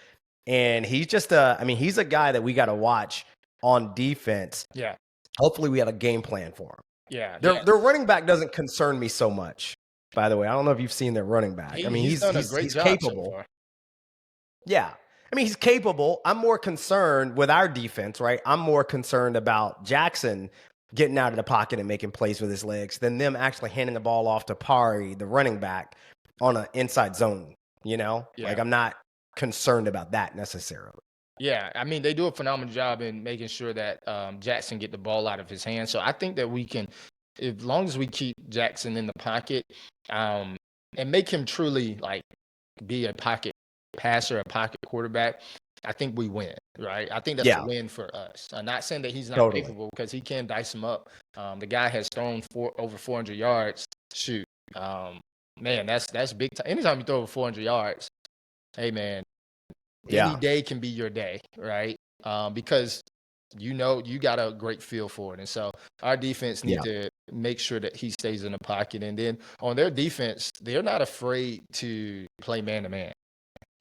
S4: And he's just he's a guy that we got to watch on defense.
S5: Yeah.
S4: Hopefully we have a game plan for him.
S5: Yeah.
S4: Their running back doesn't concern me so much, by the way. I don't know if you've seen their running back.
S5: He's done a great job
S4: capable.
S5: So far.
S4: Yeah. He's capable. I'm more concerned with our defense, right? I'm more concerned about Jackson getting out of the pocket and making plays with his legs than them actually handing the ball off to Pari, the running back, on an inside zone, Yeah. Like, I'm not concerned about that necessarily.
S5: Yeah, they do a phenomenal job in making sure that Jackson get the ball out of his hands. So I think that we can, as long as we keep Jackson in the pocket and make him truly, be a pocket passer, a pocket quarterback, I think we win, right? I think that's a win for us. I'm not saying that he's not capable, because he can dice him up. The guy has thrown over 400 yards. Shoot, man, that's big time. Anytime you throw over 400 yards, hey, man, any day can be your day, right? Because you got a great feel for it. And so our defense need to make sure that he stays in the pocket. And then on their defense, they're not afraid to play man to man.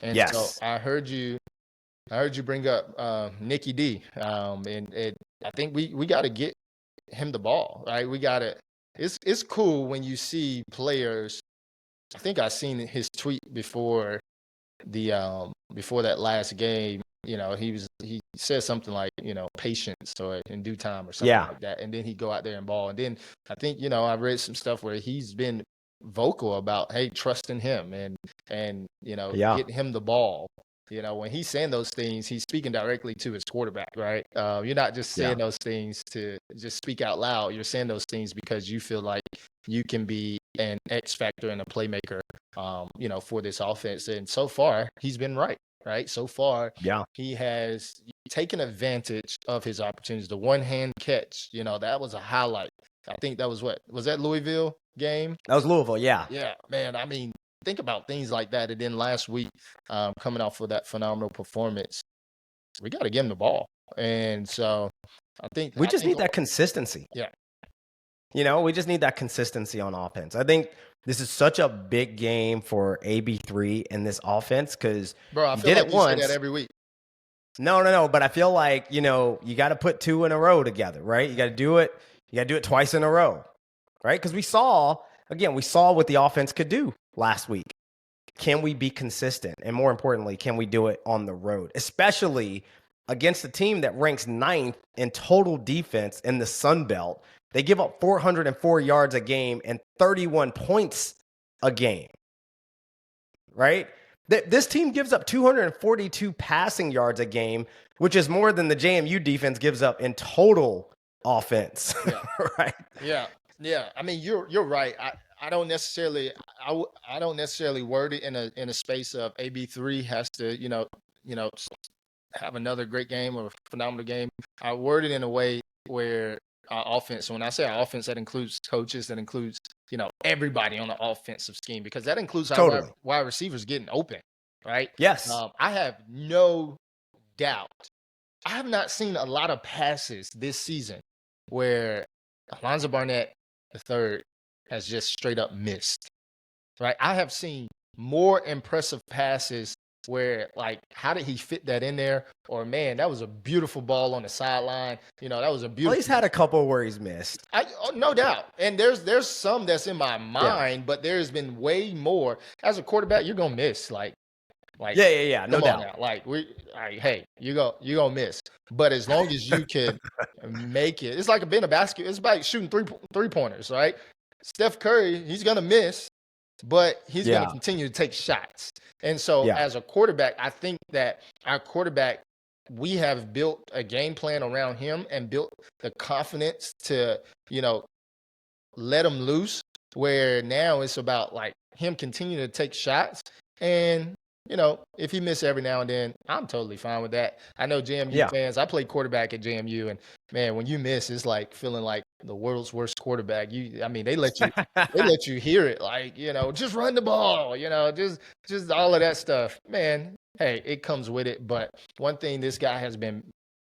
S5: And so I heard you bring up Nicky D. And I think we got to get him the ball, right? We got to. It's cool when you see players. I think I seen his tweet before that last game. He said something like, patience or in due time or something like that. And then he go out there and ball. And then I think, I read some stuff where he's been vocal about, hey, trusting him and getting him the ball. When he's saying those things, he's speaking directly to his quarterback, right? You're not just saying those things to just speak out loud. You're saying those things because you feel like you can be an X factor and a playmaker, for this offense. And so far, he's been right. So far, he has taken advantage of his opportunities. The one-hand catch, that was a highlight. I think that was that Louisville game?
S4: That was Louisville, yeah.
S5: Yeah, man, I mean, think about things like that. And then last week, coming off of that phenomenal performance, we got to give him the ball. And so I think
S4: we just need that consistency.
S5: Yeah.
S4: We just need that consistency on offense. I think this is such a big game for AB3 in this offense because
S5: I feel like you say that every week.
S4: No. But I feel like, you got to put 2 in a row together, right? You got to do it. You got to do it twice in a row, right? Because we saw what the offense could do last week. Can we be consistent? And more importantly, can we do it on the road, especially against a team that ranks 9th in total defense in the Sun Belt? They give up 404 yards a game and 31 points a game, right? This team gives up 242 passing yards a game, which is more than the JMU defense gives up in total offense, right?
S5: Yeah. I mean, you're right. I don't necessarily word it in a space of AB3 has to have another great game or phenomenal game. I word it in a way where our offense, when I say our offense, that includes coaches, that includes everybody on the offensive scheme, because that includes our wide receivers getting open, right?
S4: Yes.
S5: I have no doubt. I have not seen a lot of passes this season where Alonzo Barnett III has just straight up missed, right? I have seen more impressive passes where, like, how did he fit that in there? Or, man, that was a beautiful ball on the sideline. That was a beautiful.
S4: Well, he's had a couple where he's missed.
S5: No doubt. And there's some that's in my mind, but there's been way more. As a quarterback, you're gonna miss. Like,
S4: yeah, no doubt.
S5: Now. Like, hey, you're gonna miss. But as long as you can make it, it's like being a basket. It's about shooting three pointers, right? Steph Curry, he's gonna miss, but he's going to continue to take shots. And so as a quarterback, I think that our quarterback, we have built a game plan around him and built the confidence to, let him loose, where now it's about like him continuing to take shots. And, if he misses every now and then, I'm totally fine with that. I know JMU fans, I played quarterback at JMU, and man, when you miss, it's like feeling like the world's worst quarterback. They let you hear it, like, just run the ball, just all of that stuff. Man, hey, it comes with it. But one thing, this guy has been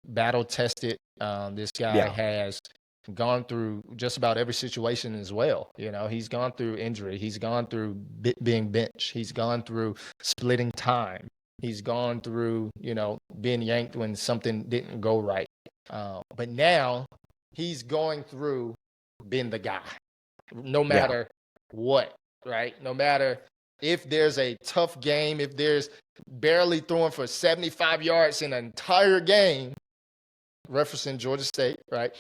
S5: battle tested. This guy has gone through just about every situation as well. He's gone through injury. He's gone through being benched. He's gone through splitting time. He's gone through, being yanked when something didn't go right. But now he's going through being the guy, no matter what, right? No matter if there's a tough game, if there's barely throwing for 75 yards in an entire game, referencing Georgia State, right?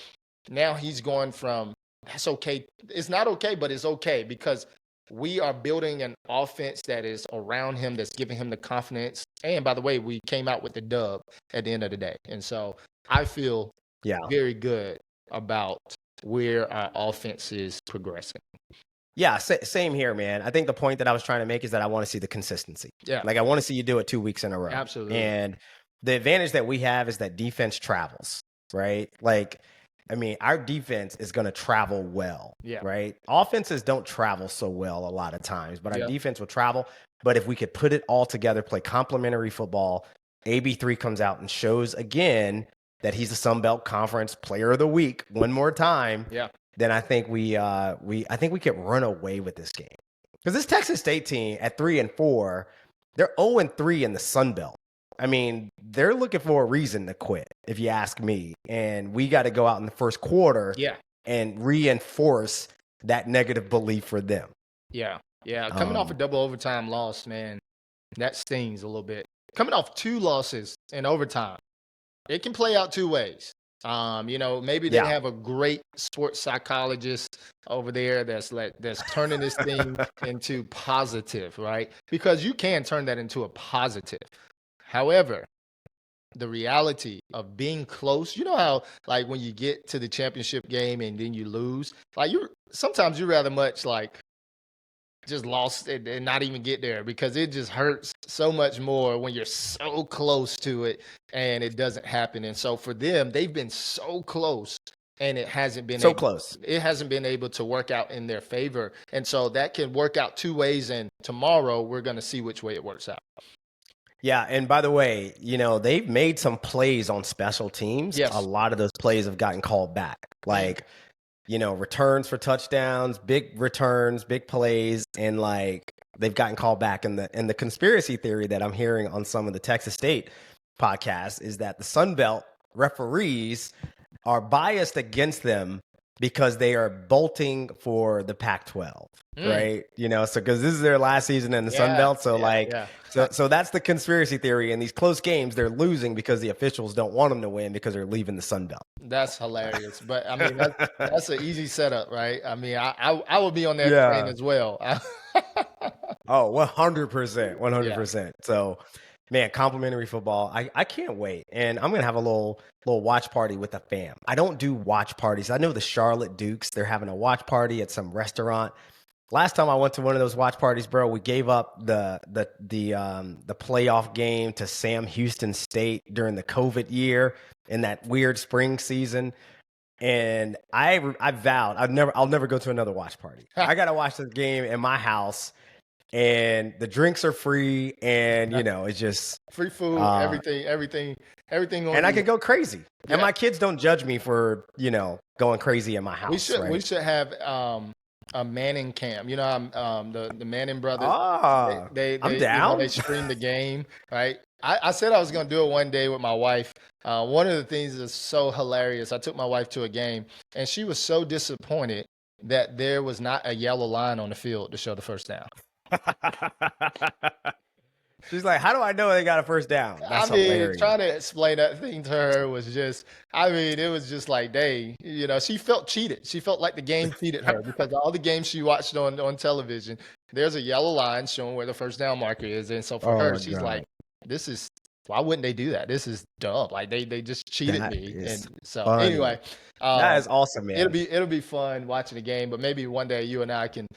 S5: Now he's going from, that's okay. It's not okay, but it's okay because we are building an offense that is around him, that's giving him the confidence. And by the way, we came out with the dub at the end of the day. And so I feel very good about where our offense is progressing.
S4: Yeah, same here, man. I think the point that I was trying to make is that I want to see the consistency.
S5: Yeah.
S4: Like, I want to see you do it 2 weeks in a row.
S5: Absolutely.
S4: And the advantage that we have is that defense travels, right? Like, our defense is going to travel well, right? Offenses don't travel so well a lot of times, but our defense will travel. But if we could put it all together, play complementary football, AB3 comes out and shows again that he's the Sun Belt Conference Player of the Week one more time,
S5: Yeah.
S4: then I think we could run away with this game. Because this Texas State team at 3-4, they're 0-3 in the Sun Belt. I mean, they're looking for a reason to quit, if you ask me. And we got to go out in the first quarter and reinforce that negative belief for them.
S5: Yeah. Coming off a double overtime loss, man, that stings a little bit. Coming off 2 losses in overtime, it can play out 2 ways. Maybe they have a great sports psychologist over there that's turning this thing into positive, right? Because you can turn that into a positive. However, the reality of being close, you know how like when you get to the championship game and then you lose, like sometimes you rather much like just lost and not even get there, because it just hurts so much more when you're so close to it and it doesn't happen. And so for them, they've been so close and it hasn't been
S4: close.
S5: It hasn't been able to work out in their favor. And so that can work out 2 ways. And tomorrow we're going to see which way it works out.
S4: Yeah, and by the way, they've made some plays on special teams.
S5: Yes.
S4: A lot of those plays have gotten called back. Like, returns for touchdowns, big returns, big plays, and like they've gotten called back. And the conspiracy theory that I'm hearing on some of the Texas State podcasts is that the Sun Belt referees are biased against them because they are bolting for the Pac-12, right? So because this is their last season in the Sun Belt, so so that's the conspiracy theory. In these close games, they're losing because the officials don't want them to win because they're leaving the Sun Belt.
S5: That's hilarious, but I mean that's an easy setup, right? I mean, I would be on that train as well.
S4: Oh, 100%, 100%. So, man, complimentary football. I can't wait. And I'm going to have a little watch party with the fam. I don't do watch parties. I know the Charlotte Dukes, they're having a watch party at some restaurant. Last time I went to one of those watch parties, bro, we gave up the playoff game to Sam Houston State during the COVID year in that weird spring season. And I vowed I'll never go to another watch party. I got to watch this game in my house. And the drinks are free, and it's just
S5: free food, everything.
S4: And I can go crazy, and my kids don't judge me for going crazy in my house.
S5: We should have a Manning cam. The Manning brothers.
S4: I'm down.
S5: They stream the game, right? I said I was going to do it one day with my wife. One of the things that's so hilarious, I took my wife to a game, and she was so disappointed that there was not a yellow line on the field to show the first down.
S4: She's like, how do I know they got a first down? That's hilarious.
S5: Trying to explain that thing to her was just, it was just like, dang, she felt cheated. She felt like the game cheated her because all the games she watched on television, there's a yellow line showing where the first down marker is. And so for her, she's like, why wouldn't they do that? This is dumb. Like they just cheated me. And so
S4: funny.
S5: Anyway,
S4: that is awesome, man.
S5: It'll be fun watching the game, but maybe one day you and I can,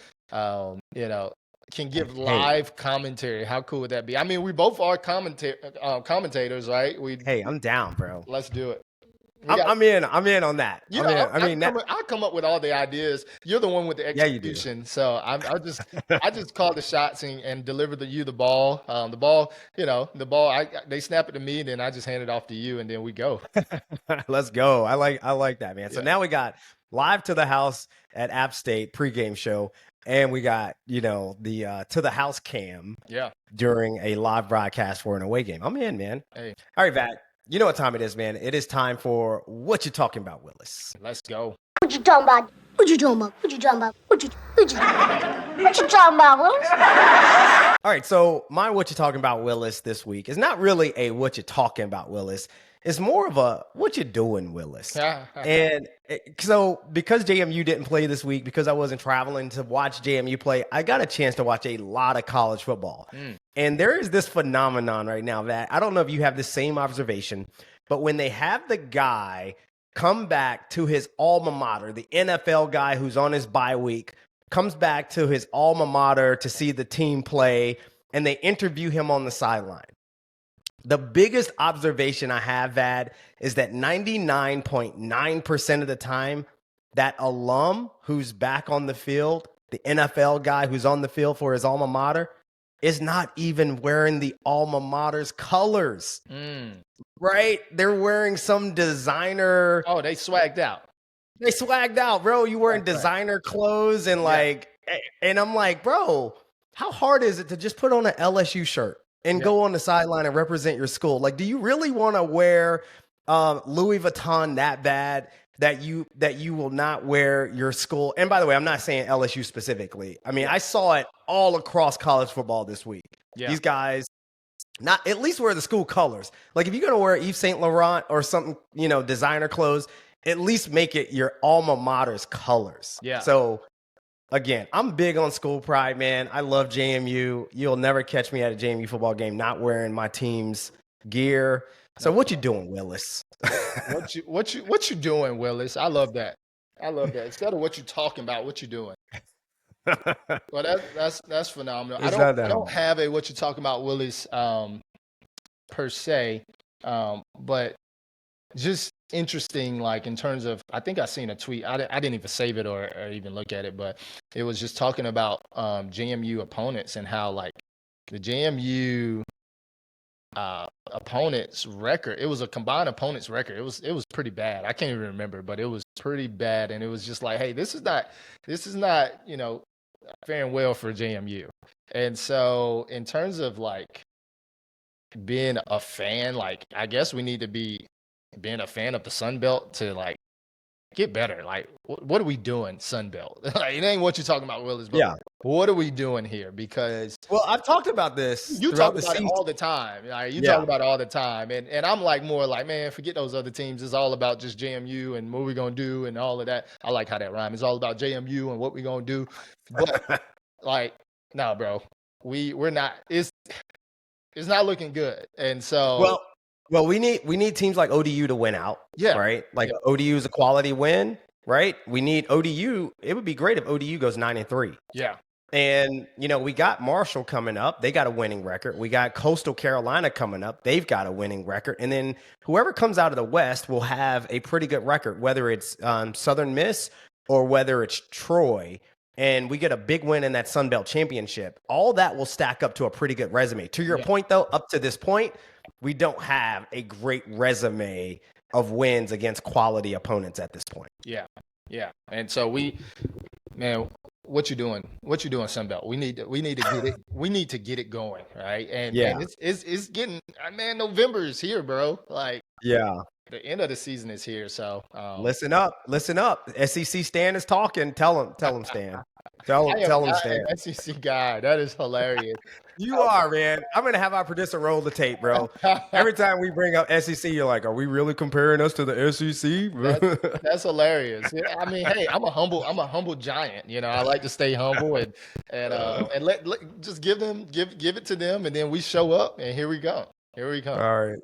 S5: can give live commentary. How cool would that be? I mean, we both are commentators, right?
S4: I'm down, bro.
S5: Let's do it.
S4: I'm in on that.
S5: I come up with all the ideas. You're the one with the execution.
S4: Yeah,
S5: so I just call the shots and deliver you the ball. The ball, they snap it to me, then I just hand it off to you, and then we go.
S4: Let's go. I like that, man. So now we got live to the house at App State pregame show. And we got, the to the house cam during a live broadcast for an away game. I'm in, man.
S5: Hey.
S4: All right, Vat. You know what time it is, man. It is time for What You Talking About, Willis.
S5: Let's go.
S6: What you talking about? What you talking about? What you talking about? What you talking about, Willis?
S4: All right, so my What You Talking About, Willis this week is not really a What You Talking About, Willis. It's more of a what you doing, Willis. And so because JMU didn't play this week, because I wasn't traveling to watch JMU play, I got a chance to watch a lot of college football. And there is this phenomenon right now that I don't know if you have the same observation, but when they have the guy come back to his alma mater, the NFL guy who's on his bye week, comes back to his alma mater to see the team play, and they interview him on the sideline. The biggest observation I have had is that 99.9% of the time, that alum who's back on the field, the NFL guy who's on the field for his alma mater, is not even wearing the alma mater's colors, right? They're wearing some designer.
S5: Oh, they swagged out.
S4: They swagged out, bro. You wearing designer clothes and and I'm like, bro, how hard is it to just put on an LSU shirt and go on the sideline and represent your school? Like, do you really want to wear Louis Vuitton that bad that you will not wear your school? And by the way, I'm not saying LSU specifically. I mean, I saw it all across college football this week. Yeah. These guys not at least wear the school colors. Like, if you're going to wear Yves Saint Laurent or something, designer clothes, at least make it your alma mater's colors. Yeah. So again, I'm big on school pride, man. I love JMU. You'll never catch me at a JMU football game not wearing my team's gear. So what you doing, Willis?
S5: what you doing, Willis? I love that. Instead of what you talking about, what you doing. Well, that's phenomenal. I don't have a what you talking about, Willis, per se, but just interesting, like in terms of, I think I seen a tweet. I didn't even save it or even look at it, but it was just talking about JMU opponents and how like the JMU opponents record. It was a combined opponents record. It was pretty bad. I can't even remember, but it was pretty bad. And it was just like, hey, this is not faring well for JMU. And so in terms of like being a fan, like I guess we need to be being a fan of the Sun Belt to like get better. Like what are we doing, Sun Belt? Like, it ain't what you're talking about, Willis, but what are we doing here? Because
S4: I've talked about this.
S5: You talk about it all the time. Like, you talk about it all the time. And I'm like more like, man, forget those other teams. It's all about just JMU and what we're gonna do and all of that. I like how that rhyme. It's all about JMU and what we're gonna do. But like, nah, bro. We're not, it's not looking good. And so
S4: Well, we need teams like ODU to win out, right? Like ODU is a quality win, right? We need ODU. It would be great if ODU goes 9-3.
S5: Yeah.
S4: And, we got Marshall coming up. They got a winning record. We got Coastal Carolina coming up. They've got a winning record. And then whoever comes out of the West will have a pretty good record, whether it's Southern Miss or whether it's Troy. And we get a big win in that Sun Belt Championship. All that will stack up to a pretty good resume. To your point, though, up to this point, we don't have a great resume of wins against quality opponents at this point.
S5: Yeah. And so what you doing? What you doing, Sunbelt? We need to get it. We need to get it going, right? And it's getting. Man, November is here, bro. Like the end of the season is here. So
S4: listen up. SEC Stan is talking. Tell him, Stan. Tell him, Stan.
S5: SEC guy, that is hilarious.
S4: You are, man. I'm gonna have our producer roll the tape, bro. Every time we bring up SEC, you're like, "Are we really comparing us to the SEC?"
S5: That's hilarious. Yeah, I mean, hey, I'm a humble giant. I like to stay humble and let just give it to them, and then we show up, and here we go.
S4: All right.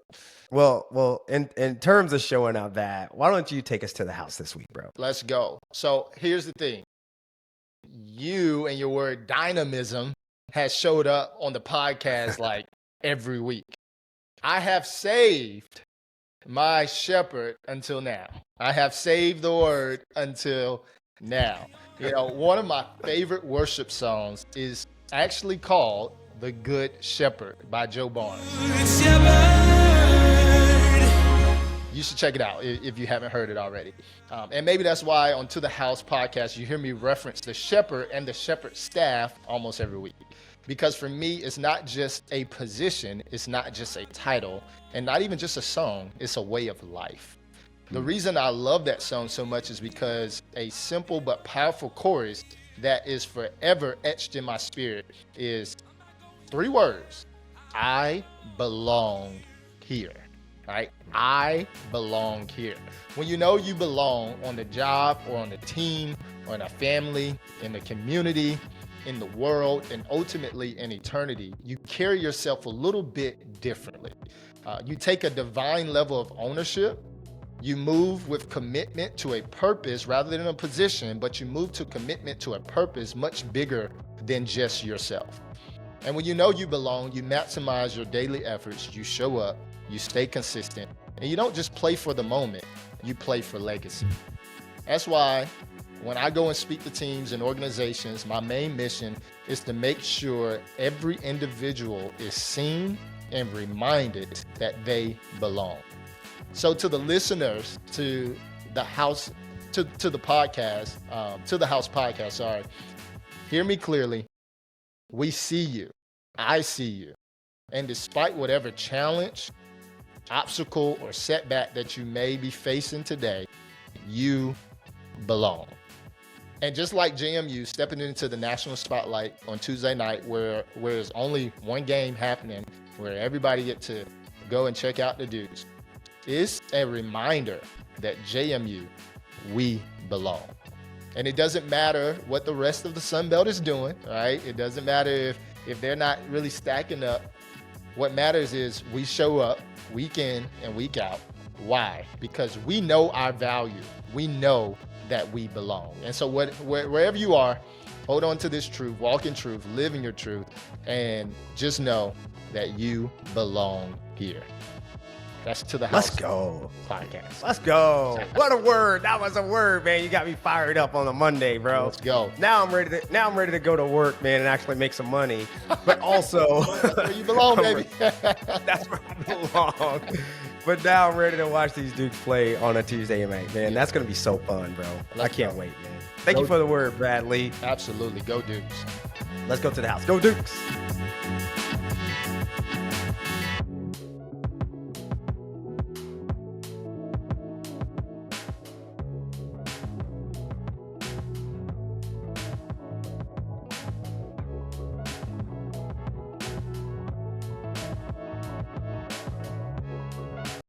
S4: Well, in terms of showing out that, why don't you take us to the house this week, bro?
S5: Let's go. So here's the thing. You and your word dynamism has showed up on the podcast like every week. I have saved my shepherd until now. I have saved the word until now. One of my favorite worship songs is actually called The Good Shepherd by Joe Barnes. You should check it out if you haven't heard it already. And maybe that's why on To The House podcast, you hear me reference the shepherd and the shepherd staff almost every week. Because for me, it's not just a position, it's not just a title, and not even just a song, it's a way of life. The reason I love that song so much is because a simple but powerful chorus that is forever etched in my spirit is 3 words. I belong here. Right? I belong here. When you know you belong on the job or on the team or in a family, in the community, in the world, and ultimately in eternity, you carry yourself a little bit differently. You take a divine level of ownership. You move with commitment to a purpose rather than a position, but you move to commitment to a purpose much bigger than just yourself. And when you know you belong, you maximize your daily efforts, you show up, you stay consistent, and you don't just play for the moment, you play for legacy. That's why when I go and speak to teams and organizations, my main mission is to make sure every individual is seen and reminded that they belong. So to the listeners, to the house, to the podcast, to the house podcast, sorry, hear me clearly. We see you. I see you. And despite whatever challenge, obstacle, or setback that you may be facing today, you belong. And just like JMU stepping into the national spotlight on Tuesday night, where there's only one game happening, where everybody get to go and check out the dudes, it's a reminder that JMU, we belong. And it doesn't matter what the rest of the Sun Belt is doing, right? It doesn't matter if they're not really stacking up. What matters is we show up week in and week out. Why? Because we know our value. We know that we belong. And so wherever you are, hold on to this truth, walk in truth, live in your truth, and just know that you belong here. That's To the House.
S4: Let's go.
S5: Podcast.
S4: Let's go. What a word. That was a word, man. You got me fired up on a Monday, bro.
S5: Let's go.
S4: Now I'm ready to go to work, man, and actually make some money. But also
S5: That's where you belong, baby.
S4: that's where I belong. But now I'm ready to watch these Dukes play on a Tuesday night, man. That's gonna be so fun, bro. I can't wait, man. Thank you for the word, Bradley.
S5: Absolutely. Go Dukes.
S4: Let's go to the house. Go Dukes.